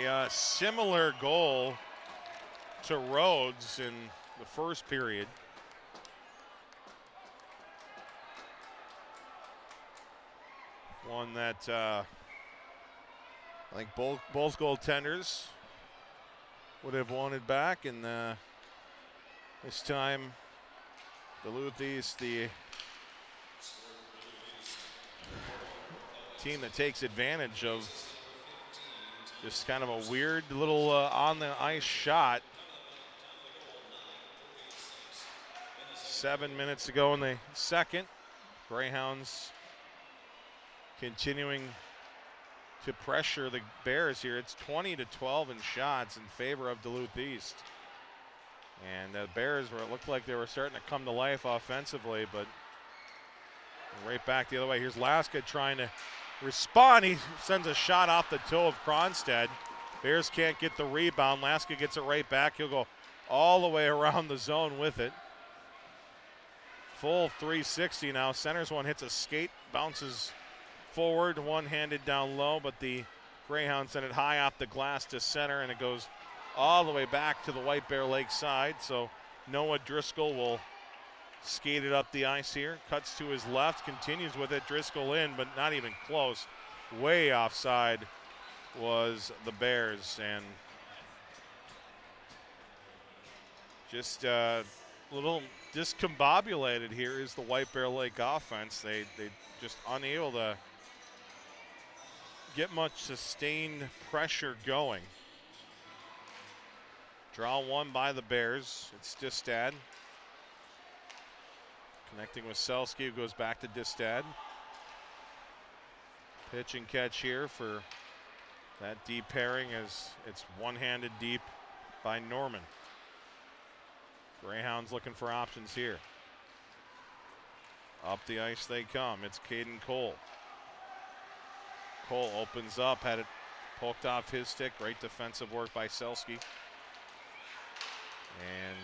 A similar goal to Rhodes in the first period. One that I think both goaltenders would have wanted back, and this time Duluth East, the team that takes advantage of just kind of a weird little on the ice shot. 7 minutes to go in the second. Greyhounds continuing to pressure the Bears here. It's 20-12 in shots in favor of Duluth East. And the Bears it looked like they were starting to come to life offensively, but right back the other way. Here's Laska trying to respond. He sends a shot off the toe of Kronstad. Bears can't get the rebound. Laska gets it right back. He'll go all the way around the zone with it. Full 360 now. Centers one, hits a skate, bounces forward, one-handed down low, but the Greyhounds send it high off the glass to center, and it goes all the way back to the White Bear Lake side. So Noah Driscoll will skate it up the ice here. Cuts to his left, continues with it. Driscoll in, but not even close. Way offside was the Bears, and just a little discombobulated here is the White Bear Lake offense. They just unable to get much sustained pressure going. Draw one by the Bears. It's Distad. Connecting with Selski, who goes back to Distad. Pitch and catch here for that deep pairing as it's one-handed deep by Norman. Greyhounds looking for options here. Up the ice they come. It's Caden Cole. Cole opens up, had it poked off his stick. Great defensive work by Selski. And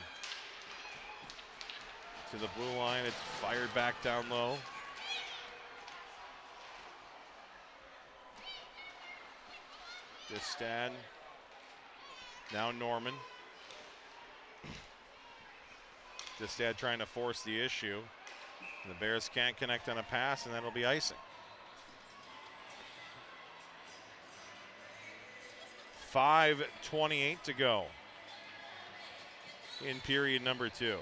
to the blue line, it's fired back down low. Distad. Now Norman. Distad trying to force the issue. And the Bears can't connect on a pass, and that'll be icing. 5:28 to go in period number 2.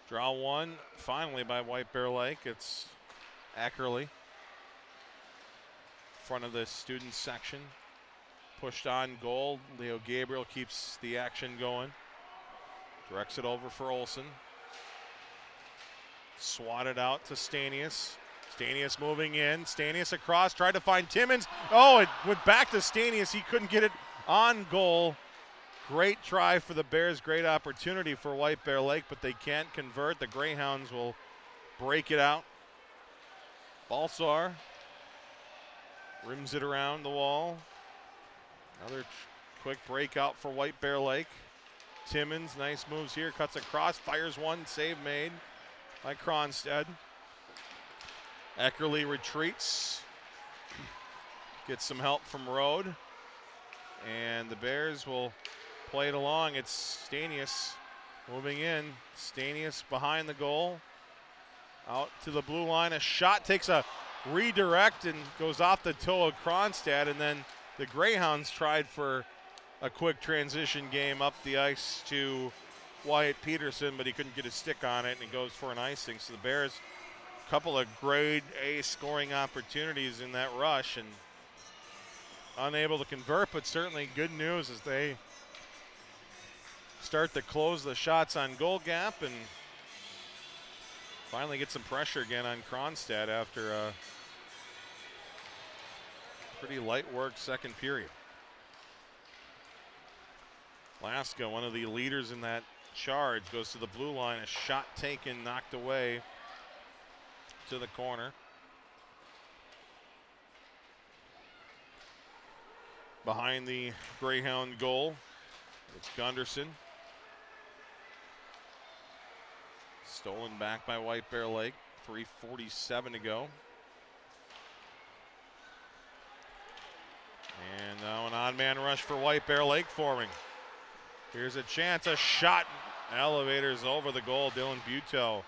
Draw one finally by White Bear Lake. It's Eckerly. Front of the student section. Pushed on goal. Leo Gabriel keeps the action going. Directs it over for Olsen. Swatted out to Stanius. Stanius moving in. Stanius across. Tried to find Timmins. Oh, it went back to Stanius. He couldn't get it on goal. Great try for the Bears. Great opportunity for White Bear Lake, but they can't convert. The Greyhounds will break it out. Balsar rims it around the wall. Another quick breakout for White Bear Lake. Timmins, nice moves here, cuts across, fires one, save made by Kronstad. Eckerly retreats, gets some help from Rode, and the Bears will play it along. It's Stanius moving in. Stanius behind the goal, out to the blue line. A shot takes a redirect and goes off the toe of Kronstad, and then the Greyhounds tried for a quick transition game up the ice to Wyatt Peterson, but he couldn't get his stick on it, and he goes for an icing. So the Bears, a couple of grade A scoring opportunities in that rush, and unable to convert, but certainly good news as they start to close the shots on goal gap and finally get some pressure again on Kronstadt after a pretty light work second period. Laska, one of the leaders in that charge, goes to the blue line. A shot taken, knocked away to the corner. Behind the Greyhound goal, it's Gunderson. Stolen back by White Bear Lake. 3:47 to go. And now an odd man rush for White Bear Lake forming. Here's a chance, a shot. Elevators over the goal. Dylan Buteau,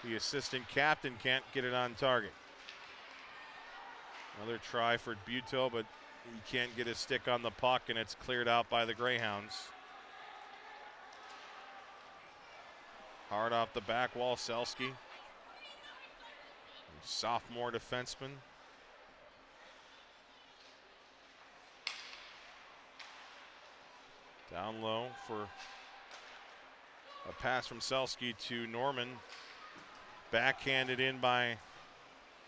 the assistant captain, can't get it on target. Another try for Buteau, but he can't get his stick on the puck, and it's cleared out by the Greyhounds. Hard off the back wall, Selski. Sophomore defenseman. Down low for a pass from Selski to Norman. Backhanded in by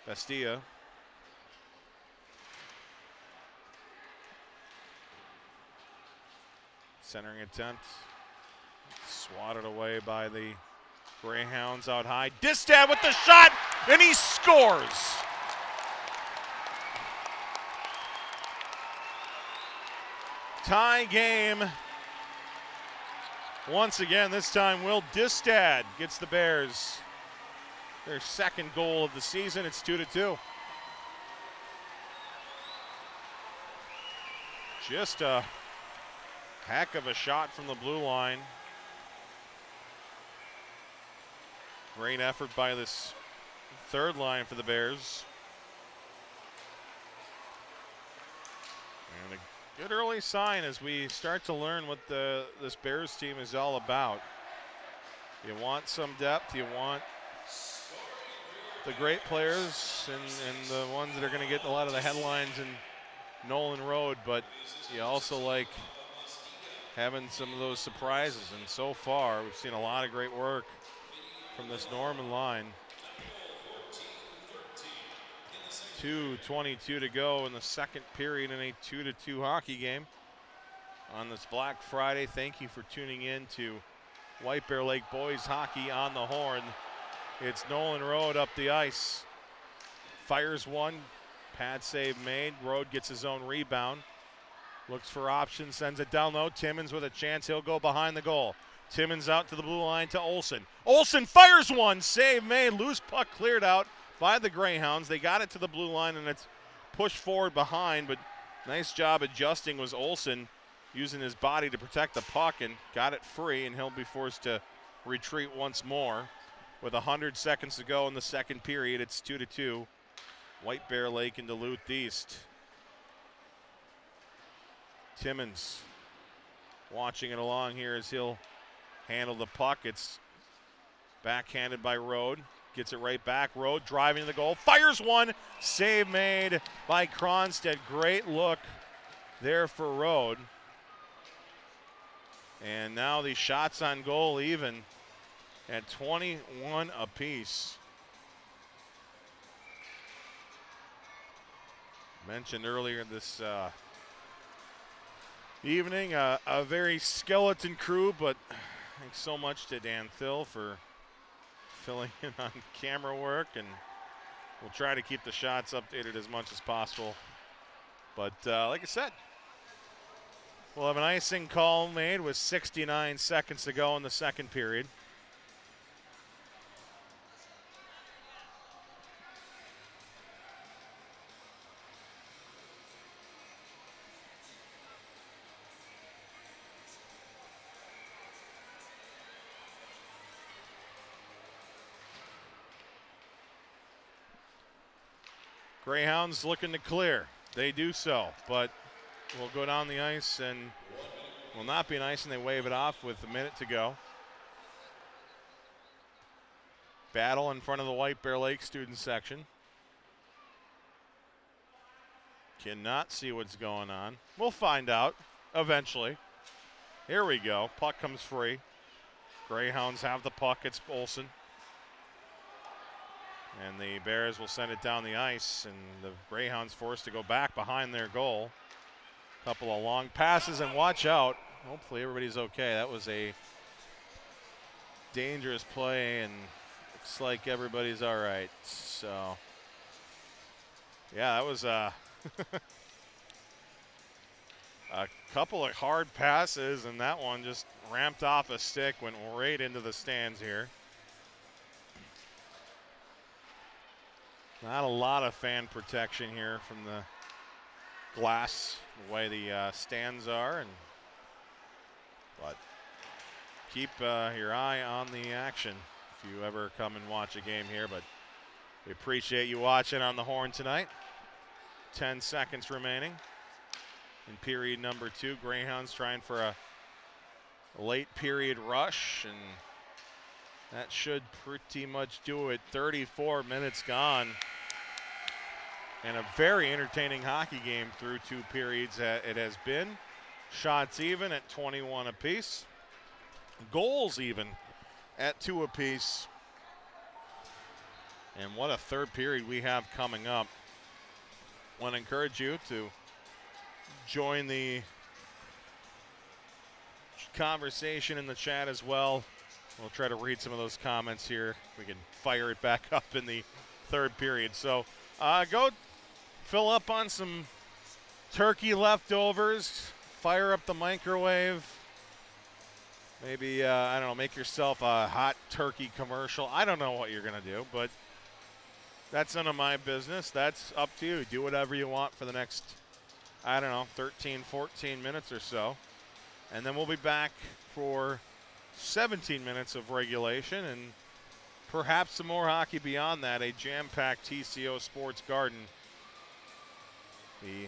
Bastia. Centering attempt. Swatted away by the Greyhounds out high. Distad with the shot, and he scores. Tie game. Once again, this time Will Distad gets the Bears their second goal of the season. It's 2-2. Just a heck of a shot from the blue line. Great effort by this third line for the Bears. And a good early sign as we start to learn what this Bears team is all about. You want some depth, you want the great players and the ones that are going to get a lot of the headlines in Nolan Road, but you also like having some of those surprises. And so far, we've seen a lot of great work from this Norman line. 2:22 to go in the second period in a 2-2 hockey game on this Black Friday. Thank you for tuning in to White Bear Lake Boys Hockey on the Horn. It's Nolan Road up the ice. Fires one. Pad save made. Road gets his own rebound. Looks for options, sends it down low. Timmons with a chance. He'll go behind the goal. Timmons out to the blue line to Olsen. Olsen fires one. Save made. Loose puck cleared out by the Greyhounds. They got it to the blue line, and it's pushed forward behind, but nice job adjusting was Olsen, using his body to protect the puck, and got it free, and he'll be forced to retreat once more. With 100 seconds to go in the second period, it's 2-2. White Bear Lake and Duluth East. Timmons watching it along here as he'll handle the puck. It's backhanded by Rode. Gets it right back. Rode driving to the goal. Fires one. Save made by Kronstadt. Great look there for Rode. And now the shots on goal even at 21 apiece. Mentioned earlier this evening, a very skeleton crew, but thanks so much to Dan Thill for filling in on camera work, and we'll try to keep the shots updated as much as possible. But like I said, we'll have an icing call made with 69 seconds to go in the second period. Greyhounds looking to clear. They do so, but will go down the ice and will not be an ice, and they wave it off with a minute to go. Battle in front of the White Bear Lake student section. Cannot see what's going on. We'll find out eventually. Here we go. Puck comes free. Greyhounds have the puck. It's Olsen. And the Bears will send it down the ice, and the Greyhounds forced to go back behind their goal. Couple of long passes, and watch out. Hopefully everybody's okay. That was a dangerous play, and looks like everybody's all right. So, yeah, that was a couple of hard passes, and that one just ramped off a stick, went right into the stands here. Not a lot of fan protection here from the glass, the way the stands are, but keep your eye on the action if you ever come and watch a game here. But we appreciate you watching on the Horn tonight. 10 seconds remaining in period number 2. Greyhounds trying for a late period rush, and that should pretty much do it. 34 minutes gone. And a very entertaining hockey game through 2 periods it has been. Shots even at 21 apiece. Goals even at 2 apiece. And what a third period we have coming up. I want to encourage you to join the conversation in the chat as well. We'll try to read some of those comments here. We can fire it back up in the third period. So go fill up on some turkey leftovers. Fire up the microwave. Maybe, I don't know, make yourself a hot turkey commercial. I don't know what you're going to do, but that's none of my business. That's up to you. Do whatever you want for the next, I don't know, 13, 14 minutes or so. And then we'll be back for 17 minutes of regulation and perhaps some more hockey beyond that. A jam-packed TCO Sports Garden. The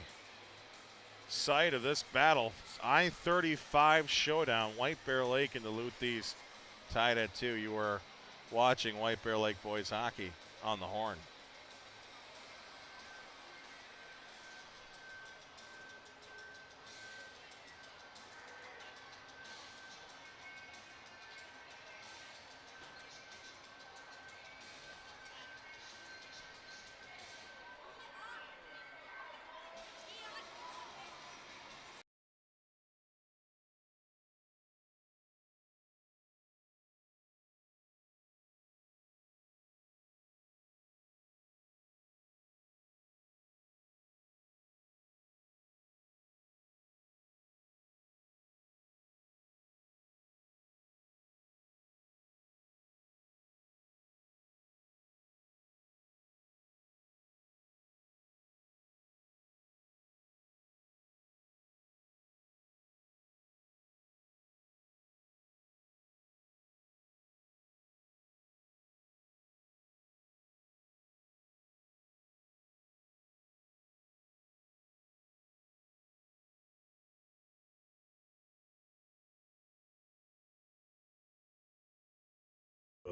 site of this battle, I-35 showdown, White Bear Lake and Duluth East, tied at 2. You are watching White Bear Lake boys hockey on the Horn.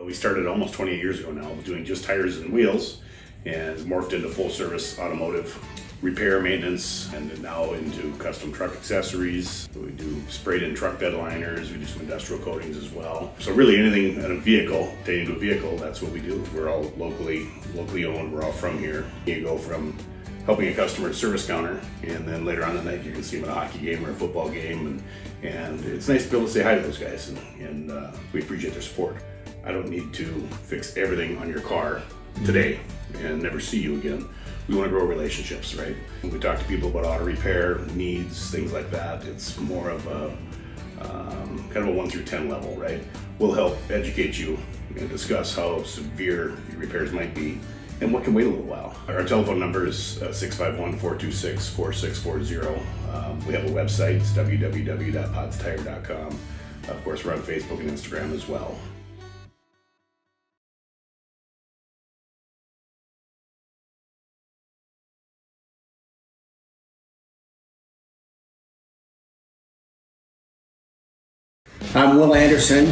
We started almost 28 years ago now, doing just tires and wheels, and morphed into full service automotive repair, maintenance, and then now into custom truck accessories. We do sprayed in truck bed liners, we do some industrial coatings as well. So really anything in a vehicle, pertaining to a vehicle, that's what we do. We're all locally owned, we're all from here. You go from helping a customer at service counter, and then later on in the night you can see them at a hockey game or a football game, and it's nice to be able to say hi to those guys, and we appreciate their support. I don't need to fix everything on your car today and never see you again. We want to grow relationships, right? When we talk to people about auto repair needs, things like that, it's more of a kind of a 1 through 10 level, right? We'll help educate you and discuss how severe your repairs might be and what can wait a little while. Our telephone number is 651-426-4640. We have a website, it's www.podstire.com. Of course, we're on Facebook and Instagram as well. I'm Will Anderson,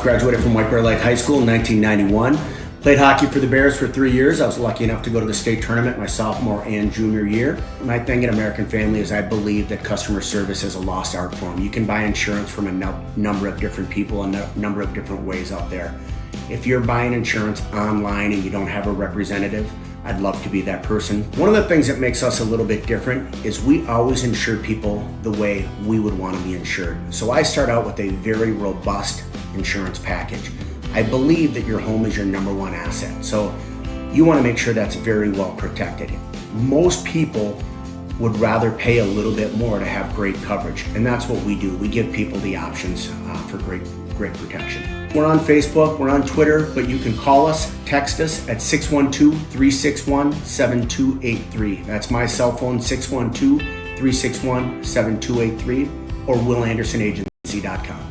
graduated from White Bear Lake High School in 1991. Played hockey for the Bears for 3 years. I was lucky enough to go to the state tournament my sophomore and junior year. My thing at American Family is I believe that customer service is a lost art form. You can buy insurance from a number of different people, a number of different ways out there. If you're buying insurance online and you don't have a representative, I'd love to be that person. One of the things that makes us a little bit different is we always insure people the way we would want to be insured. So I start out with a very robust insurance package. I believe that your home is your number one asset. So you want to make sure that's very well protected. Most people would rather pay a little bit more to have great coverage, and that's what we do. We give people the options for great protection. We're on Facebook, we're on Twitter, but you can call us, text us at 612-361-7283. That's my cell phone, 612-361-7283, or willandersonagency.com.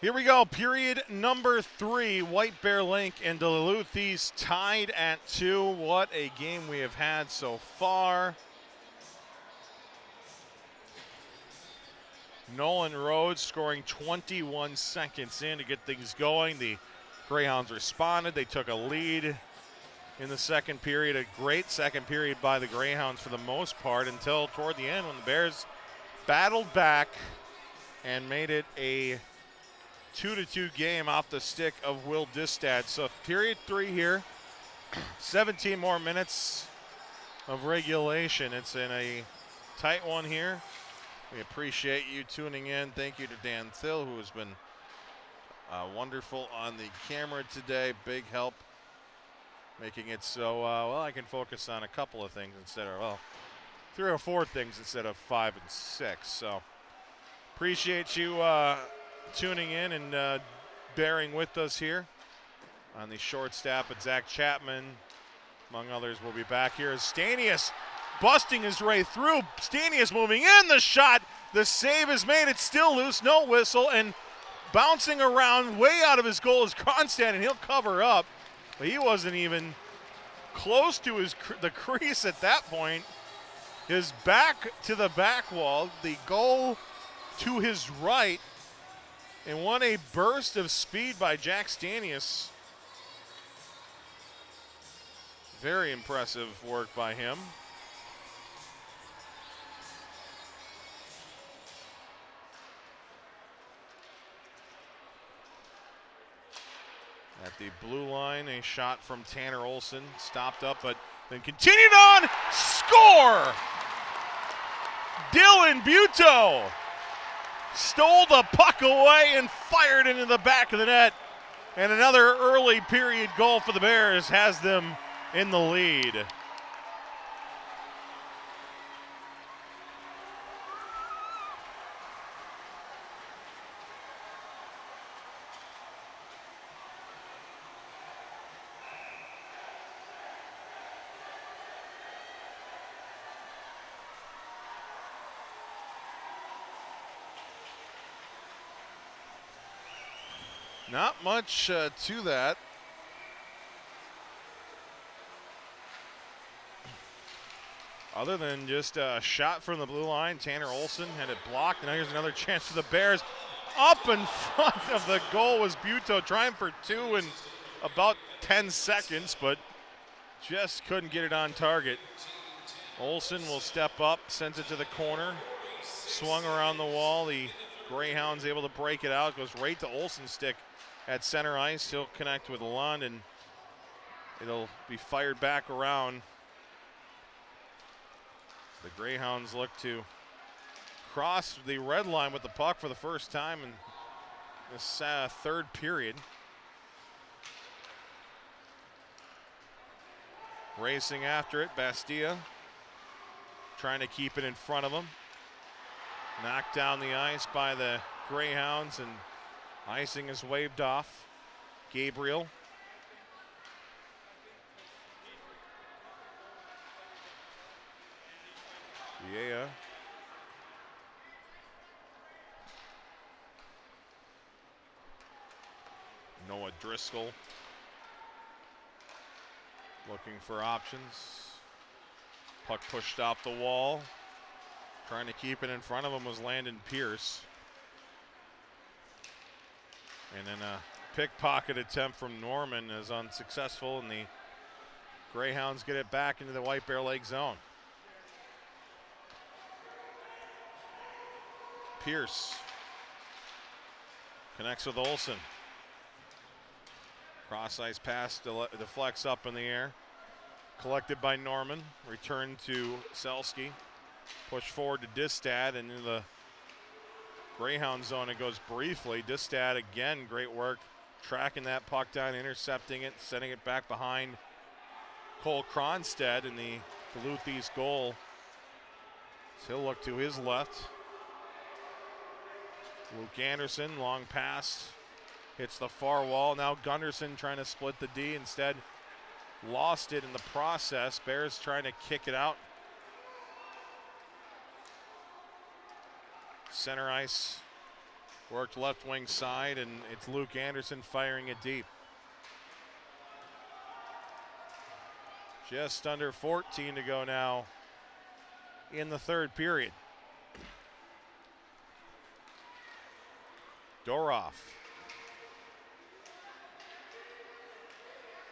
Here we go, period number 3. White Bear Link and Duluth East tied at 2. What a game we have had so far. Nolan Rhodes scoring 21 seconds in to get things going. The Greyhounds responded. They took a lead in the second period. A great second period by the Greyhounds for the most part until toward the end when the Bears battled back and made it a 2-2 game off the stick of Will Distad. So period 3 here, 17 more minutes of regulation. It's in a tight one here. We appreciate you tuning in. Thank you to Dan Thill, who has been wonderful on the camera today. Big help making it so, well, I can focus on a couple of things instead of, well, 3 or 4 things instead of 5 and 6. So appreciate you tuning in and bearing with us here on the short staff. But Zach Chapman, among others, will be back here as Stanius busting his way through. Stanius moving in, the shot. The save is made. It's still loose, no whistle, and bouncing around way out of his goal is Kronstadt, and he'll cover up. But he wasn't even close to the crease at that point. His back to the back wall, the goal to his right. And what a burst of speed by Jack Stanius. Very impressive work by him. At the blue line, a shot from Tanner Olson, stopped up, but then continued on, score! Dylan Buteau stole the puck away and fired into the back of the net. And another early period goal for the Bears has them in the lead. Not much to that. Other than just a shot from the blue line. Tanner Olson had it blocked, and now here's another chance for the Bears. Up in front of the goal was Buteau, trying for 2 in about 10 seconds, but just couldn't get it on target. Olson will step up, sends it to the corner. Swung around the wall. The Greyhounds able to break it out. Goes right to Olson's stick at center ice. He'll connect with Lund, and it'll be fired back around. The Greyhounds look to cross the red line with the puck for the first time in this third period. Racing after it, Bastia trying to keep it in front of him. Knocked down the ice by the Greyhounds, and icing is waved off. Gabriel. Yeah. Noah Driscoll looking for options. Puck pushed off the wall. Trying to keep it in front of him was Landon Pierce. And then a pickpocket attempt from Norman is unsuccessful, and the Greyhounds get it back into the White Bear Lake zone. Pierce connects with Olson. Cross ice pass deflects up in the air. Collected by Norman. Returned to Selski. Push forward to Distad and into the Greyhound zone. It goes briefly. Distad again, great work. Tracking that puck down, intercepting it, sending it back behind Cole Kronstadt in the Duluth East goal. So he'll look to his left. Luke Anderson, long pass, hits the far wall. Now Gunderson trying to split the D, instead lost it in the process. Bears trying to kick it out. Center ice Worked left wing side, and it's Luke Anderson firing it deep. Just under 14 to go now in the third period. Doroff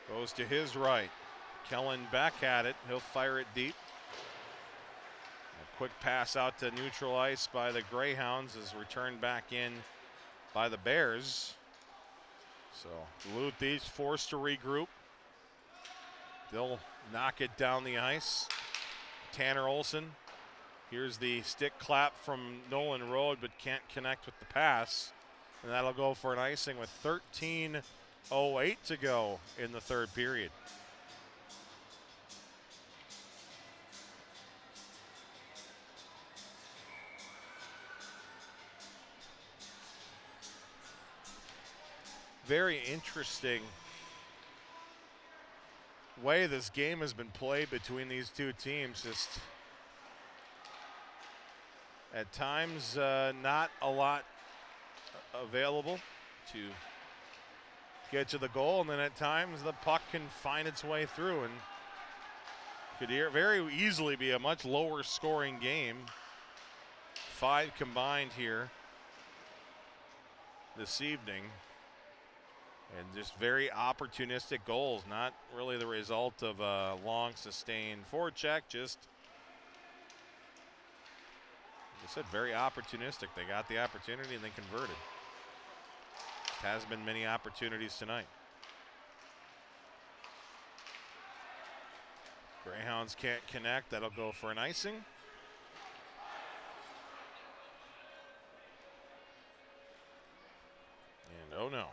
goes to his right. Kellen back at it. He'll fire it deep. A quick pass out to neutral ice by the Greyhounds is returned back in by the Bears. So Duluth is forced to regroup. They'll knock it down the ice. Tanner Olson. Here's the stick clap from Nolan Road, but can't connect with the pass. And that'll go for an icing with 13:08 to go in the third period. Very interesting way this game has been played between these two teams. Just at times not a lot available to get to the goal, and then at times the puck can find its way through and could very easily be a much lower scoring game. 5 combined here this evening, and just very opportunistic goals, not really the result of a long sustained forecheck, just, like I said, very opportunistic. They got the opportunity and then converted. Has been many opportunities tonight. Greyhounds can't connect. That'll go for an icing. And oh no.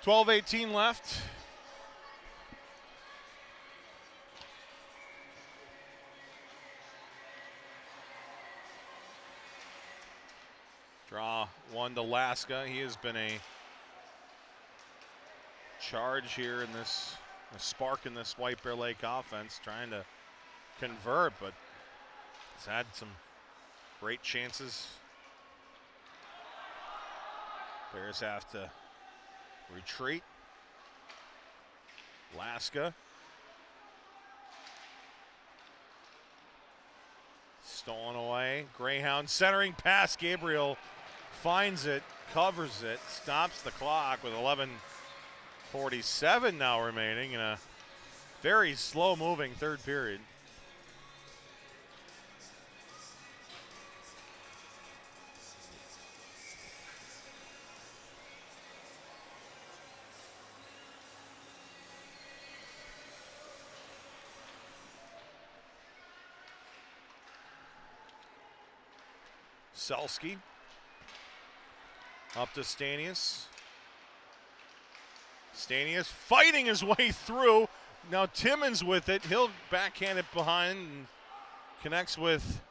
12:18 left. Draw one to Laska. He has been a charge here in this, a spark in this White Bear Lake offense, trying to convert, but he's had some great chances. Bears have to retreat. Laska. Stolen away. Greyhound centering pass. Gabriel finds it, covers it, stops the clock with 11:47 now remaining in a very slow-moving third period. Selski up to Stanius. Stanius fighting his way through. Now Timmons with it. He'll backhand it behind and connects with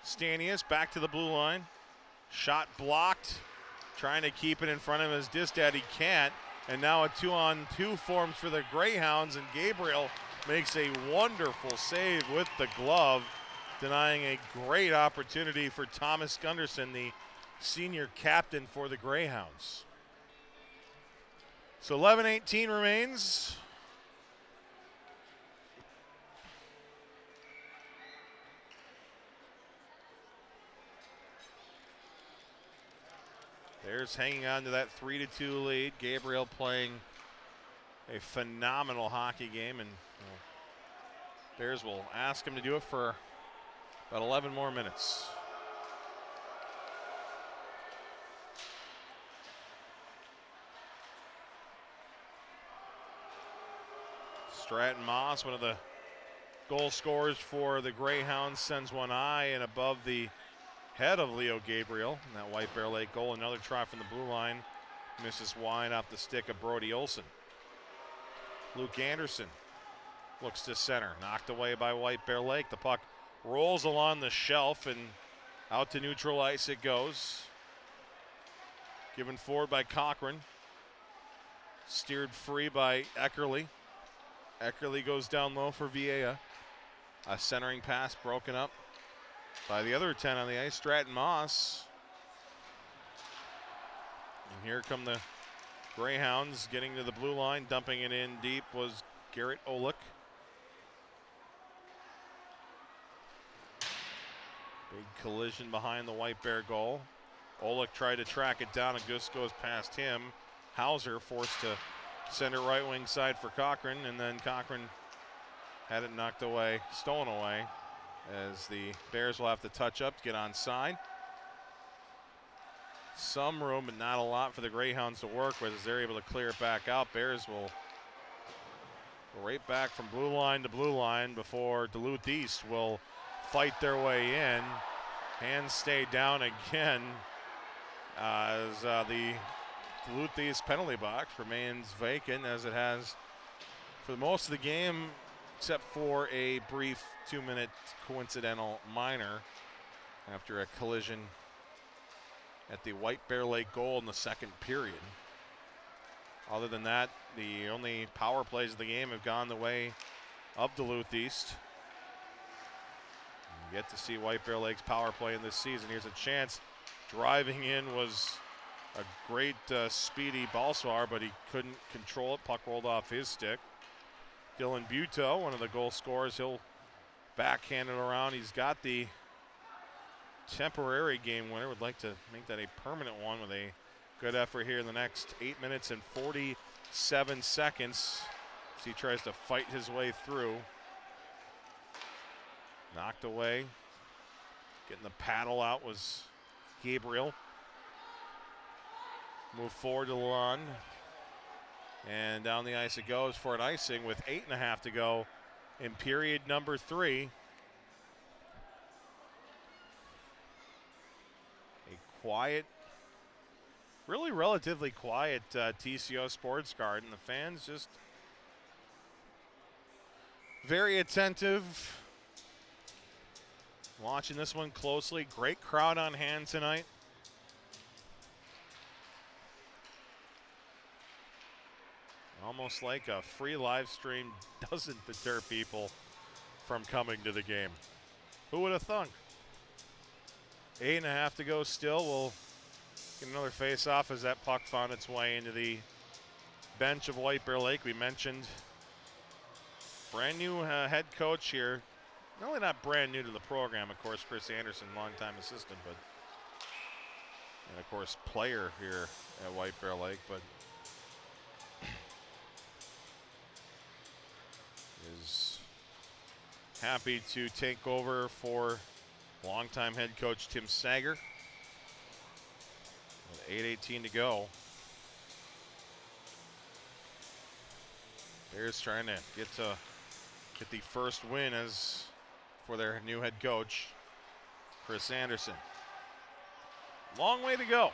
Stanius. Back to the blue line. Shot blocked. Trying to keep it in front of his Distad. He can't. And now a 2-on-2 forms for the Greyhounds. And Gabriel makes a wonderful save with the glove, denying a great opportunity for Thomas Gunderson, the senior captain for the Greyhounds. So 11:18 remains. Bears hanging on to that 3-2 lead. Gabriel playing a phenomenal hockey game, and Bears will ask him to do it for about 11 more minutes. Stratton Moss, one of the goal scorers for the Greyhounds, sends one eye and above the head of Leo Gabriel. And that White Bear Lake goal, another try from the blue line. Misses wide off the stick of Brody Olson. Luke Anderson looks to center. Knocked away by White Bear Lake. The puck rolls along the shelf and out to neutral ice it goes. Given forward by Cochran. Steered free by Eckerly. Eckerly goes down low for Vieja. A centering pass broken up by the other 10 on the ice. Stratton Moss And here come the Greyhounds getting to the blue line. Dumping it in deep was Garrett Olick. Big collision behind the White Bear goal. Olick tried to track it down and just goes past him. Hauser forced to send it right wing side for Cochran, and then Cochran had it knocked away, stolen away, as the Bears will have to touch up to get onside. Some room, but not a lot for the Greyhounds to work with as they're able to clear it back out. Bears will go right back from blue line to blue line before Duluth East will fight their way in. Hands stay down again as the Duluth East penalty box remains vacant, as it has for most of the game, except for a brief 2-minute coincidental minor after a collision at the White Bear Lake goal in the second period. Other than that, the only power plays of the game have gone the way of Duluth East. You get to see White Bear Lake's power play in this season. Here's a chance. Driving in was a great speedy Balsawar, but he couldn't control it. Puck rolled off his stick. Dylan Buteau, one of the goal scorers, he'll backhand it around. He's got the temporary game winner. Would like to make that a permanent one with a good effort here in the next 8 minutes and 47 seconds as he tries to fight his way through. Knocked away. Getting the paddle out was Gabriel. Move forward to the lawn. And down the ice it goes for an icing with 8.5 to go in period number 3. A quiet, really relatively quiet TCO Sports Garden. The fans just very attentive. Watching this one closely. Great crowd on hand tonight. Almost like a free live stream doesn't deter people from coming to the game. Who would have thunk? 8.5 to go still. We'll get another face-off as that puck found its way into the bench of White Bear Lake. We mentioned brand new head coach here. Really not brand new to the program, of course, Chris Anderson, longtime assistant, but and of course player here at White Bear Lake, but is happy to take over for longtime head coach Tim Sager. With 8:18 to go. Bears trying to get the first win as for their new head coach, Chris Anderson. Long way to go,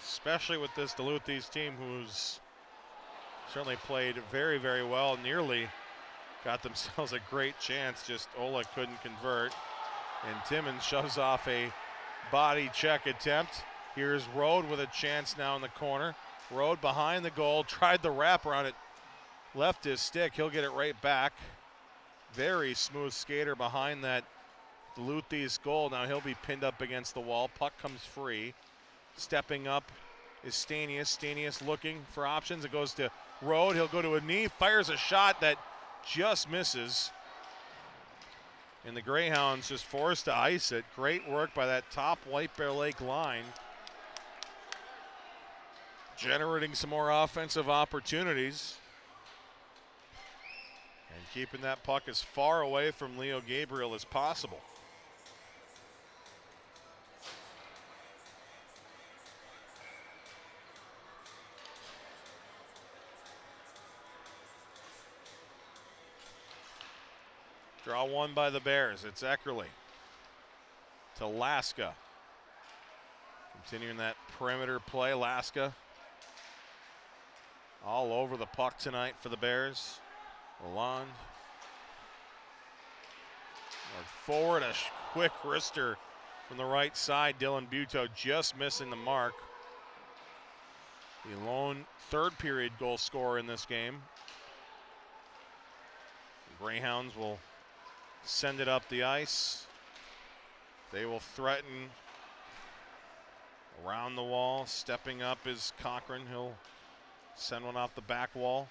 especially with this Duluth East team who's certainly played very, very well. Nearly got themselves a great chance, just Ola couldn't convert. And Timmons shoves off a body check attempt. Here's Rode with a chance now in the corner. Rode behind the goal, tried the wrap around it, left his stick. He'll get it right back. Very smooth skater behind that Duluth East goal. Now he'll be pinned up against the wall. Puck comes free. Stepping up is Stanius. Stanius looking for options. It goes to Rode. He'll go to a knee, fires a shot that just misses. And the Greyhounds just forced to ice it. Great work by that top White Bear Lake line. Generating some more offensive opportunities. And keeping that puck as far away from Leo Gabriel as possible. Draw one by the Bears. It's Eckerly to Laska. Continuing that perimeter play. Laska all over the puck tonight for the Bears. Lalonde. Forward, a quick wrister from the right side. Dylan Buteau just missing the mark. The lone third period goal scorer in this game. The Greyhounds will send it up the ice. They will threaten Around the wall, stepping up is Cochran. He'll send one off the back wall.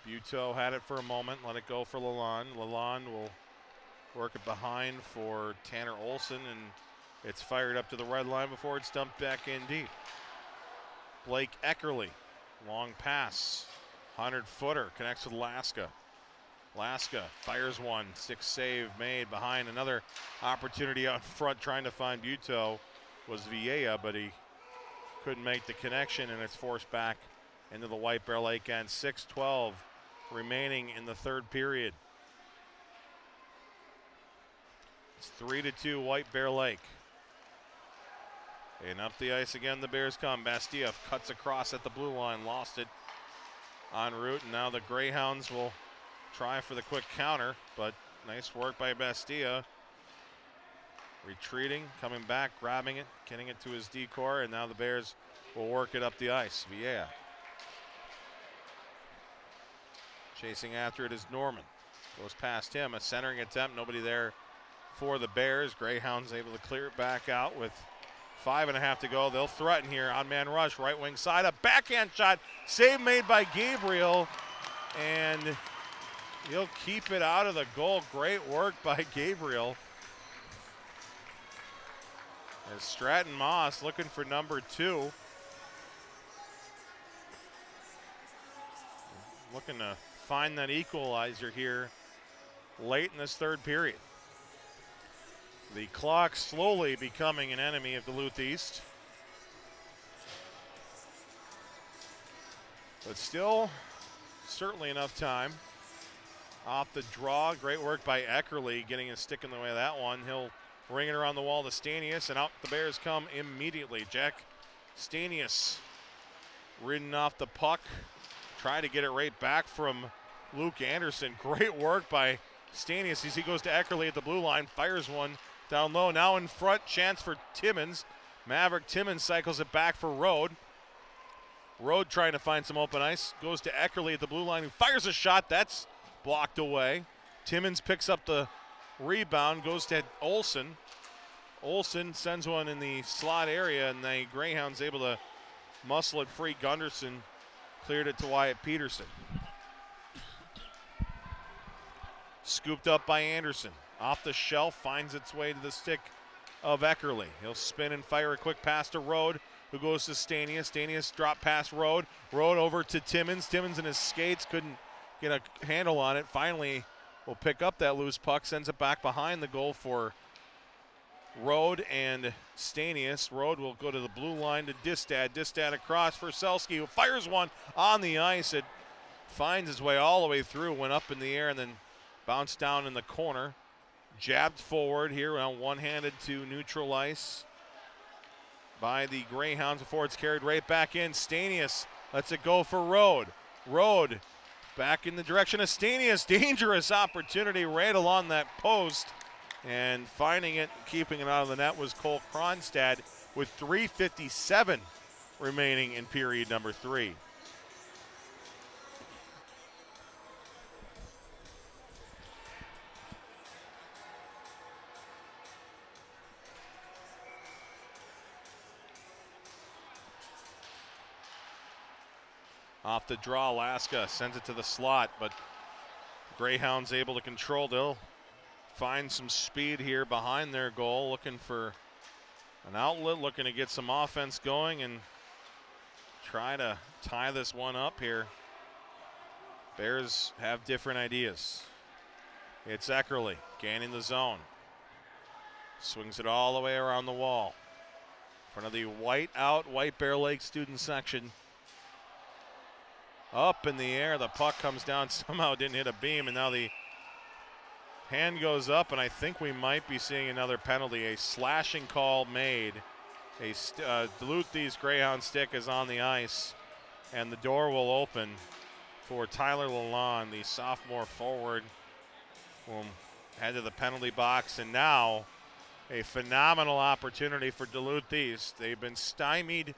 Buteau had it for a moment, let it go for Lalonde. Lalonde will work it behind for Tanner Olson, and it's fired up to the red line before it's dumped back in deep. Blake Eckerly, long pass, 100-footer, connects with Laska. Laska fires one, stick save made behind. Another opportunity out front trying to find Buteau was Vieja, but he couldn't make the connection, and it's forced back into the White Bear Lake end. 6:12 remaining in the third period. It's 3-2 White Bear Lake. And up the ice again, the Bears come. Bastille cuts across at the blue line, lost it en route, and now the Greyhounds will try for the quick counter, but nice work by Bastille. Retreating, coming back, grabbing it, getting it to his decor, and now the Bears will work it up the ice. Vieja. Chasing after it is Norman. Goes past him, a centering attempt, nobody there for the Bears. Greyhounds able to clear it back out with 5.5 to go. They'll threaten here on man rush, right wing side, a backhand shot, save made by Gabriel, and he'll keep it out of the goal. Great work by Gabriel. As Stratton Moss looking for number 2. Looking to find that equalizer here late in this third period. The clock slowly becoming an enemy of Duluth East. But still, certainly enough time. Off the draw, great work by Eckerly, getting a stick in the way of that one. He'll ring it around the wall to Stanius, and out the Bears come immediately. Jack Stanius ridden off the puck, trying to get it right back from Luke Anderson. Great work by Stanius as he goes to Eckerly at the blue line, fires one down low. Now in front, chance for Timmins. Maverick Timmins cycles it back for Rode. Rode trying to find some open ice, goes to Eckerly at the blue line, who fires a shot. That's blocked away. Timmins picks up the rebound, goes to Olson. Olson sends one in the slot area, and the Greyhounds able to muscle it free. Gunderson cleared it to Wyatt Peterson. Scooped up by Anderson. Off the shelf, finds its way to the stick of Eckerly. He'll spin and fire a quick pass to Rode, who goes to Stanius. Stanius drop past Rode. Rode over to Timmins. Timmins in his skates couldn't get a handle on it. Finally will pick up that loose puck, sends it back behind the goal for Rode and Stanius. Rode will go to the blue line to Distad. Distad across for Selski, who fires one on the ice. It finds its way all the way through, went up in the air, and then bounced down in the corner. Jabbed forward here on one-handed to neutral ice by the Greyhounds before it's carried right back in. Stanius lets it go for Rode. Rode back in the direction of Stanius. Dangerous opportunity right along that post. And finding it, keeping it out of the net was Cole Kronstad with 3:57 remaining in period number 3. Off the draw, Alaska sends it to the slot, but Greyhounds able to control. They'll find some speed here behind their goal, looking for an outlet, looking to get some offense going and try to tie this one up here. Bears have different ideas. It's Eckerly gaining the zone. Swings it all the way around the wall. In front of the White Bear Lake student section. Up in the air, the puck comes down, somehow didn't hit a beam, and now the hand goes up, and I think we might be seeing another penalty. A slashing call made. Duluth East Greyhound stick is on the ice, and the door will open for Tyler Lalonde, the sophomore forward, will head to the penalty box, and now a phenomenal opportunity for Duluth East. They've been stymied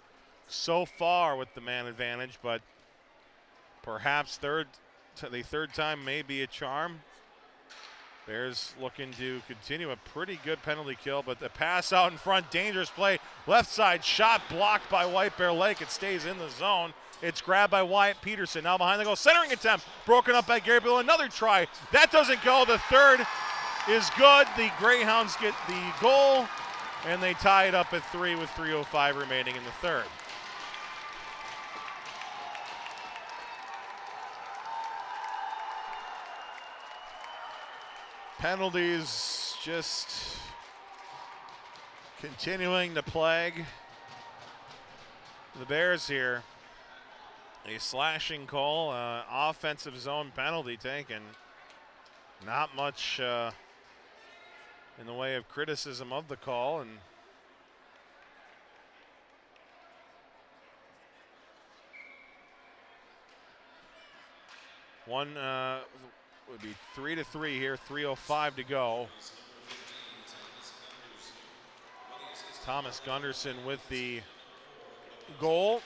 so far with the man advantage, but perhaps the third time may be a charm. Bears looking to continue a pretty good penalty kill, but the pass out in front, dangerous play. Left side shot blocked by White Bear Lake. It stays in the zone. It's grabbed by Wyatt Peterson. Now behind the goal, centering attempt, broken up by Gary Bill. Another try. That doesn't go. The third is good. The Greyhounds get the goal, and they tie it up at 3 with 3:05 remaining in the third. Penalties just continuing to plague the Bears here. A slashing call, offensive zone penalty taken. Not much in the way of criticism of the call, and one would be 3-3 here, 3:05 to go. Thomas Gunderson with the goal.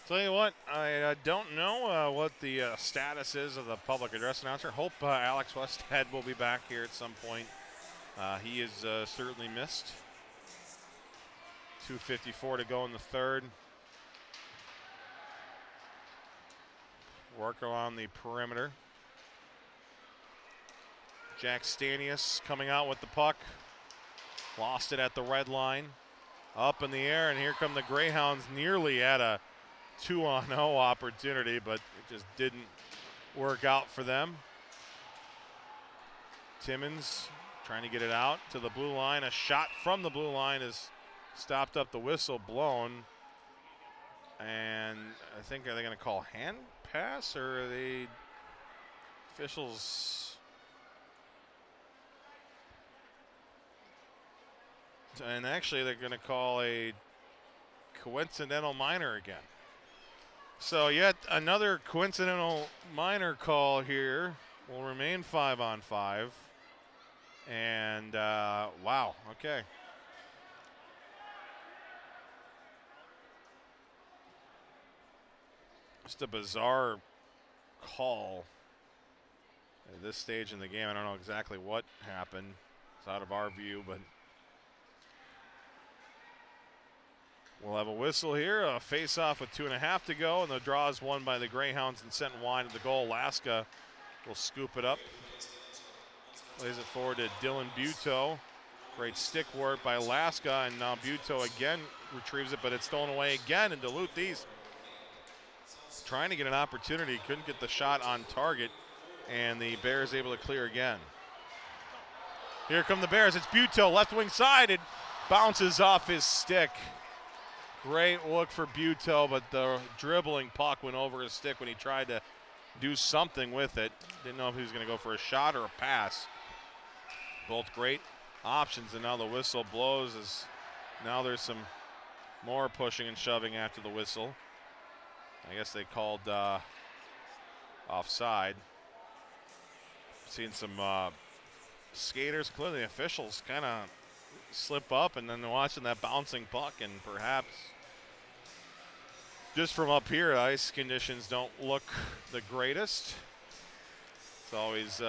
Tell you what, I don't know what the status is of the public address announcer. Hope Alex Westhead will be back here at some point. He is certainly missed. 2:54 to go in the third. Work along the perimeter. Jack Stanius coming out with the puck. Lost it at the red line. Up in the air, and here come the Greyhounds, nearly at a 2-on-0 opportunity, but it just didn't work out for them. Timmons trying to get it out to the blue line. A shot from the blue line is stopped up, the whistle blown. And I think, are they going to call hand pass, or are the officials? And actually they're going to call a coincidental minor again. So yet another coincidental minor call here. Will remain 5-on-5. And wow, okay. Just a bizarre call at this stage in the game. I don't know exactly what happened. It's out of our view, but we'll have a whistle here. A face-off with 2.5 to go, and the draw is won by the Greyhounds and sent wide of the goal. Laska will scoop it up. Plays it forward to Dylan Buteau. Great stick work by Laska, and now Buteau again retrieves it, but it's stolen away again, and Duluth East trying to get an opportunity. Couldn't get the shot on target, and the Bears able to clear again. Here come the Bears. It's Buteau, left wing side. It bounces off his stick. Great look for Buteau, but the dribbling puck went over his stick when he tried to do something with it. Didn't know if he was going to go for a shot or a pass. Both great options, and now the whistle blows as now there's some more pushing and shoving after the whistle. I guess they called offside. Seen some skaters, clearly officials, kind of slip up, and then watching that bouncing puck, and perhaps just from up here, ice conditions don't look the greatest. It's always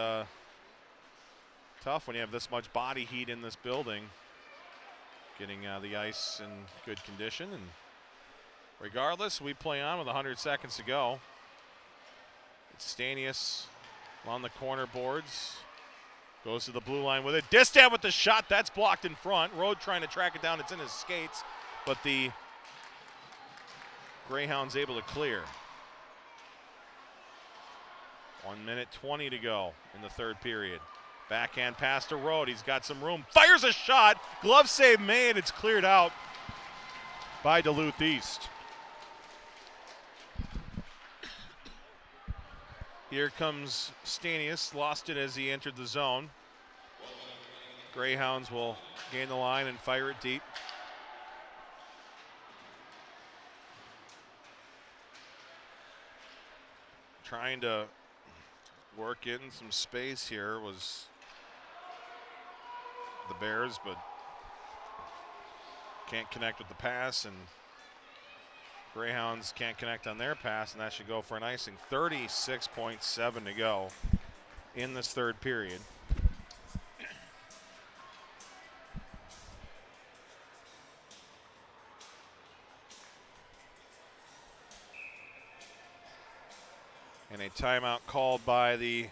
tough when you have this much body heat in this building, getting the ice in good condition. And regardless, we play on with 100 seconds to go. It's Stanius on the corner boards. Goes to the blue line with it. Distan with the shot. That's blocked in front. Rode trying to track it down. It's in his skates, but the Greyhounds able to clear. 1:20 to go in the third period. Backhand pass to Rode. He's got some room. Fires a shot. Glove save made. It's cleared out by Duluth East. Here comes Stanius. Lost it as he entered the zone. Greyhounds will gain the line and fire it deep. Trying to work in some space here was the Bears, but can't connect with the pass, and Greyhounds can't connect on their pass, and that should go for an icing. 36.7 to go in this third period. And a timeout called by the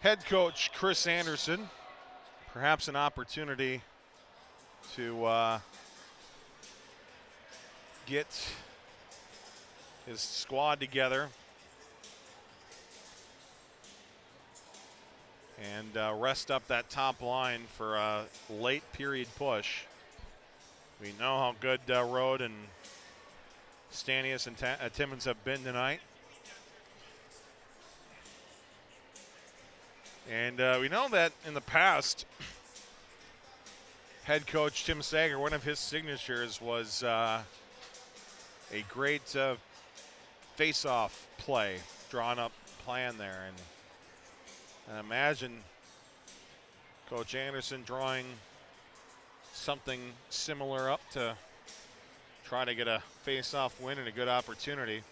head coach, Chris Anderson. Perhaps an opportunity to get his squad together and rest up that top line for a late period push. We know how good Rode and Stanius and Timmons have been tonight. And we know that in the past, head coach Tim Sager, one of his signatures was a great face-off play, drawn up plan there. And I imagine Coach Anderson drawing something similar up to try to get a face-off win and a good opportunity.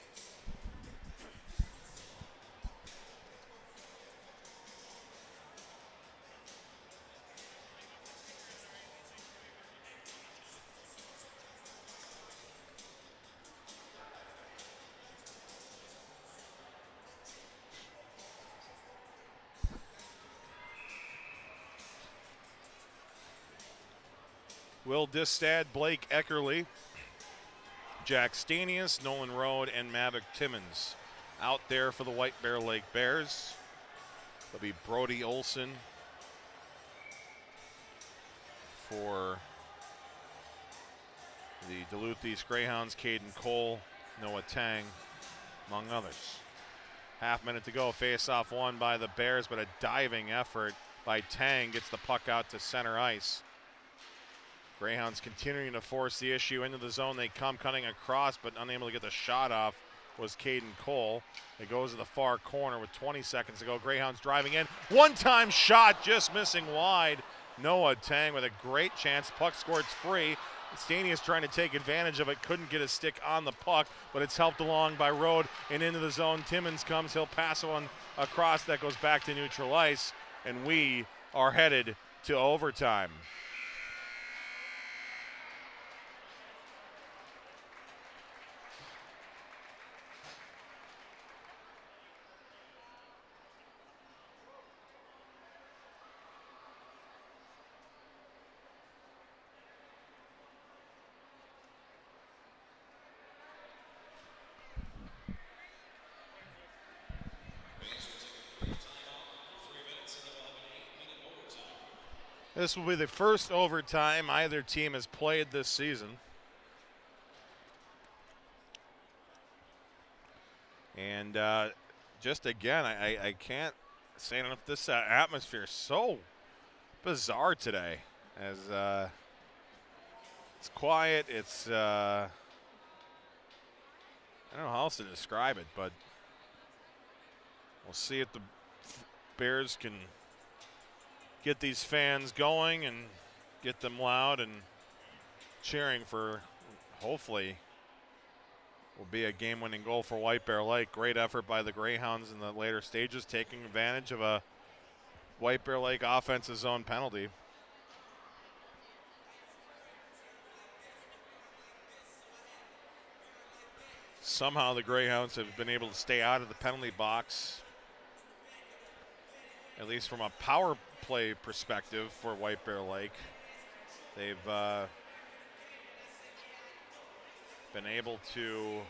Will Distad, Blake Eckerly, Jack Stanius, Nolan Rode, and Maverick Timmons out there for the White Bear Lake Bears. There'll be Brody Olson for the Duluth East Greyhounds, Caden Cole, Noah Tang, among others. Half minute to go, face-off won by the Bears, but a diving effort by Tang gets the puck out to center ice. Greyhounds continuing to force the issue into the zone. They come cutting across, but unable to get the shot off was Caden Cole. It goes to the far corner with 20 seconds to go. Greyhounds driving in. One-time shot just missing wide. Noah Tang with a great chance. Puck scored free. Stanius trying to take advantage of it. Couldn't get a stick on the puck, but it's helped along by Rode and into the zone. Timmons comes. He'll pass one across. That goes back to neutral ice, and we are headed to overtime. This will be the first overtime either team has played this season. And just again, I can't say enough. This atmosphere is so bizarre today. As it's quiet, it's I don't know how else to describe it, but we'll see if the Bears can get these fans going and get them loud and cheering for, hopefully, will be a game-winning goal for White Bear Lake. Great effort by the Greyhounds in the later stages, taking advantage of a White Bear Lake offensive zone penalty. Somehow the Greyhounds have been able to stay out of the penalty box, at least from a power play perspective for White Bear Lake. They've been able to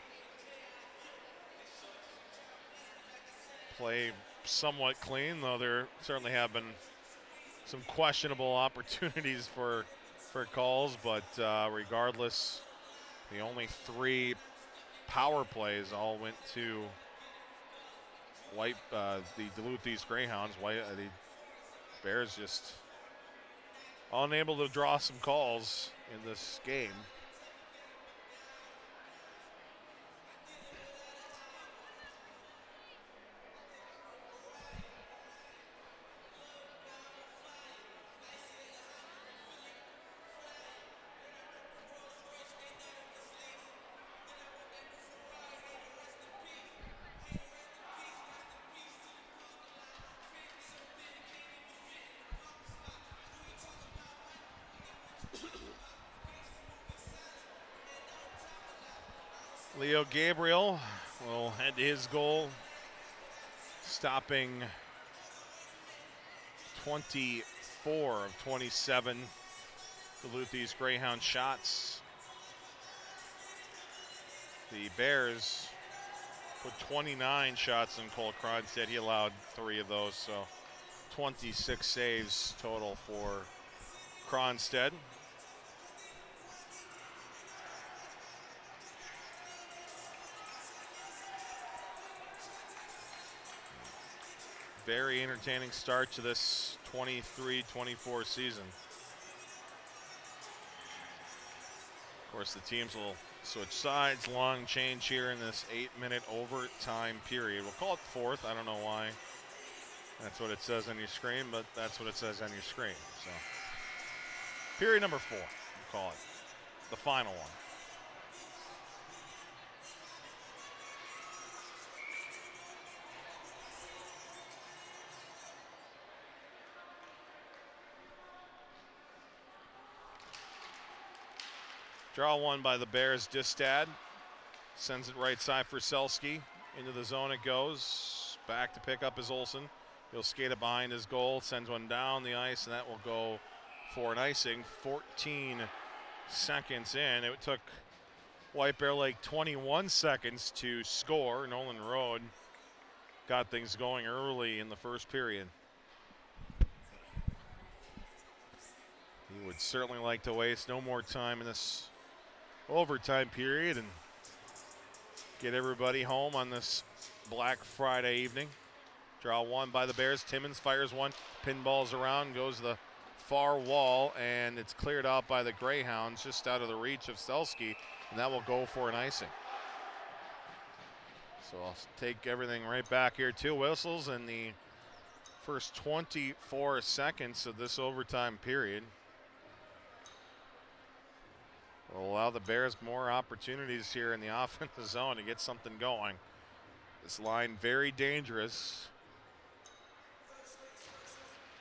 play somewhat clean, though there certainly have been some questionable opportunities for calls, but regardless, the only 3 power plays all went to the Duluth East Greyhounds. The Bears just unable to draw some calls in this game. Leo Gabriel will head to his goal, stopping 24 of 27 Duluth East Greyhound shots. The Bears put 29 shots in Cole Cronstead. He allowed 3 of those, so 26 saves total for Cronstead. Very entertaining start to this 23-24 season. Of course, the teams will switch sides. Long change here in this 8-minute overtime period. We'll call it fourth. I don't know why. That's what it says on your screen, but that's what it says on your screen. So, period number 4, we'll call it. The final one. Draw one by the Bears. Distad sends it right side for Selski. Into the zone it goes. Back to pick up his Olsen. He'll skate it behind his goal. Sends one down the ice, and that will go for an icing. 14 seconds in. It took White Bear Lake 21 seconds to score. Nolan Road got things going early in the first period. He would certainly like to waste no more time in this overtime period and get everybody home on this Black Friday evening. Draw one by the Bears. Timmons fires one, pinballs around, goes to the far wall, and it's cleared out by the Greyhounds just out of the reach of Selski, and that will go for an icing. So I'll take everything right back here. 2 whistles in the first 24 seconds of this overtime period. Will allow the Bears more opportunities here in the offensive zone to get something going. This line very dangerous.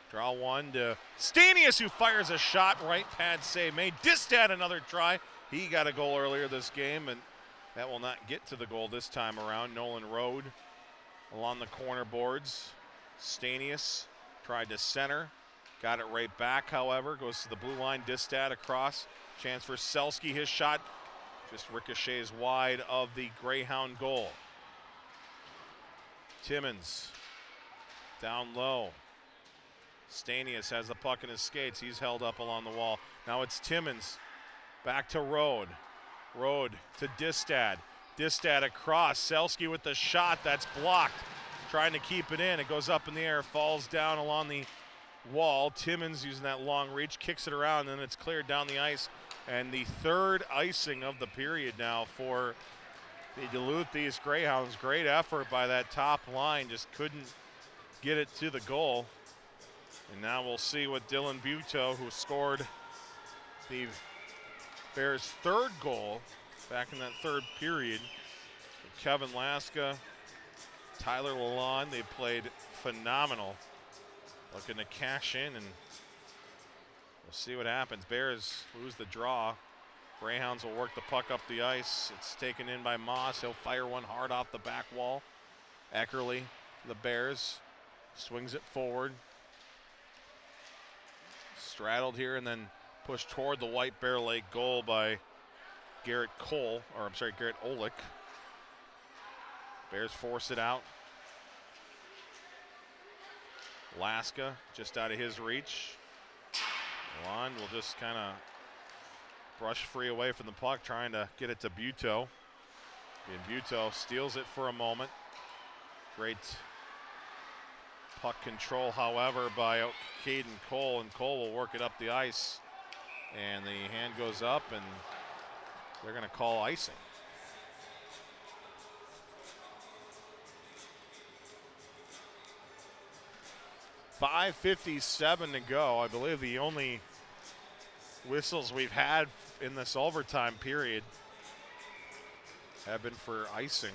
Draw one to Stanius, who fires a shot. Right pad save made. Distad another try. He got a goal earlier this game, and that will not get to the goal this time around. Nolan Road along the corner boards. Stanius tried to center. Got it right back, however. Goes to the blue line. Distad across. Chance for Selski. His shot just ricochets wide of the Greyhound goal. Timmons down low. Stanius has the puck in his skates. He's held up along the wall. Now it's Timmons. Back to Road. Road to Distad. Distad across. Selski with the shot. That's blocked. Trying to keep it in. It goes up in the air. Falls down along the wall. Timmons using that long reach. Kicks it around. And then it's cleared down the ice. And the third icing of the period now for the Duluth East Greyhounds. Great effort by that top line. Just couldn't get it to the goal. And now we'll see what Dylan Buteau, who scored the Bears' third goal back in that third period. Kevin Laska, Tyler Lalonde, they played phenomenal. Looking to cash in, and we'll see what happens. Bears lose the draw. Greyhounds will work the puck up the ice. It's taken in by Moss. He'll fire one hard off the back wall. Eckerly, the Bears, swings it forward. Straddled here and then pushed toward the White Bear Lake goal by Garrett Olick. Bears force it out. Laska just out of his reach. Lalonde will just kind of brush free away from the puck, trying to get it to Buteau. And Buteau steals it for a moment. Great puck control, however, by Caden Cole, and Cole will work it up the ice. And the hand goes up, and they're going to call icing. .5:57 to go. I believe the only whistles we've had in this overtime period have been for icing.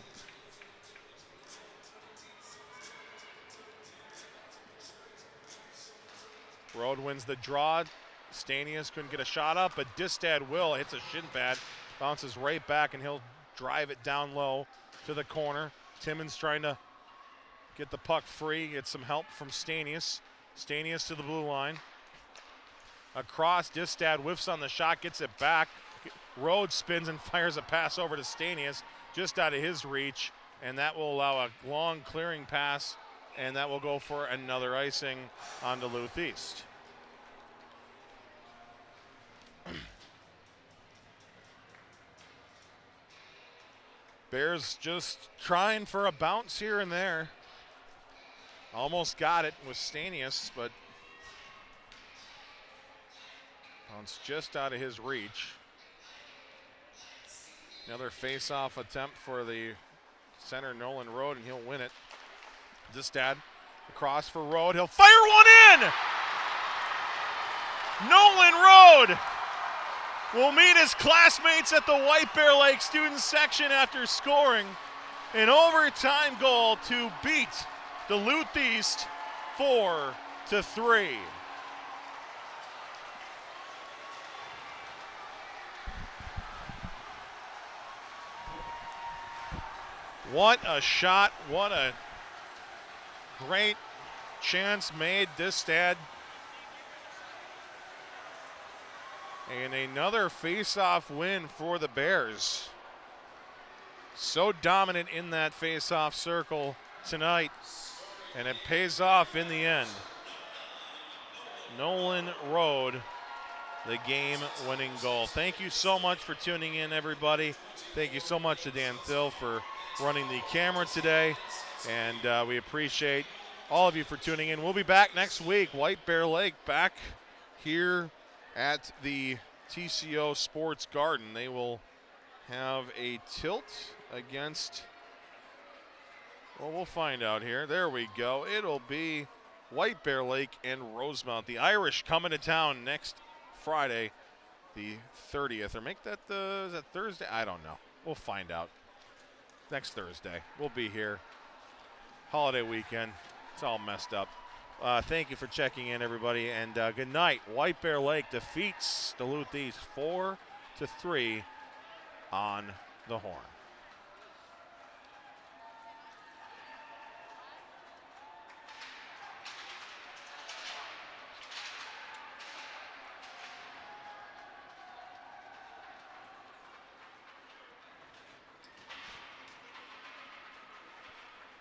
Road wins the draw. Stanius couldn't get a shot up, but Distad will. Hits a shin pad, bounces right back, and he'll drive it down low to the corner. Timmons trying to get the puck free, get some help from Stanius. Stanius to the blue line. Across, Distad whiffs on the shot, gets it back. Rhodes spins and fires a pass over to Stanius, just out of his reach, and that will allow a long clearing pass, and that will go for another icing on Duluth East. Bears just trying for a bounce here and there. Almost got it with Stanius, but bounce just out of his reach. Another face-off attempt for the center, Nolan Rode, and he'll win it. Distad across for Rode. He'll fire one in! Nolan Rode will meet his classmates at the White Bear Lake student section after scoring an overtime goal to beat Duluth East 4-3. What a shot, what a great chance made, Distad. And another face-off win for the Bears. So dominant in that face-off circle tonight, and it pays off in the end. Nolan Rode, the game-winning goal. Thank you so much for tuning in, everybody. Thank you so much to Dan Thill for running the camera today, and we appreciate all of you for tuning in. We'll be back next week. White Bear Lake back here at the TCO Sports Garden. They will have a tilt against, well, we'll find out here. There we go. It'll be White Bear Lake and Rosemount. The Irish coming to town next Friday, the 30th. Or make that is that Thursday? I don't know. We'll find out. Next Thursday. We'll be here. Holiday weekend. It's all messed up. Thank you for checking in, everybody, and good night. White Bear Lake defeats Duluth East 4-3 on the Horn.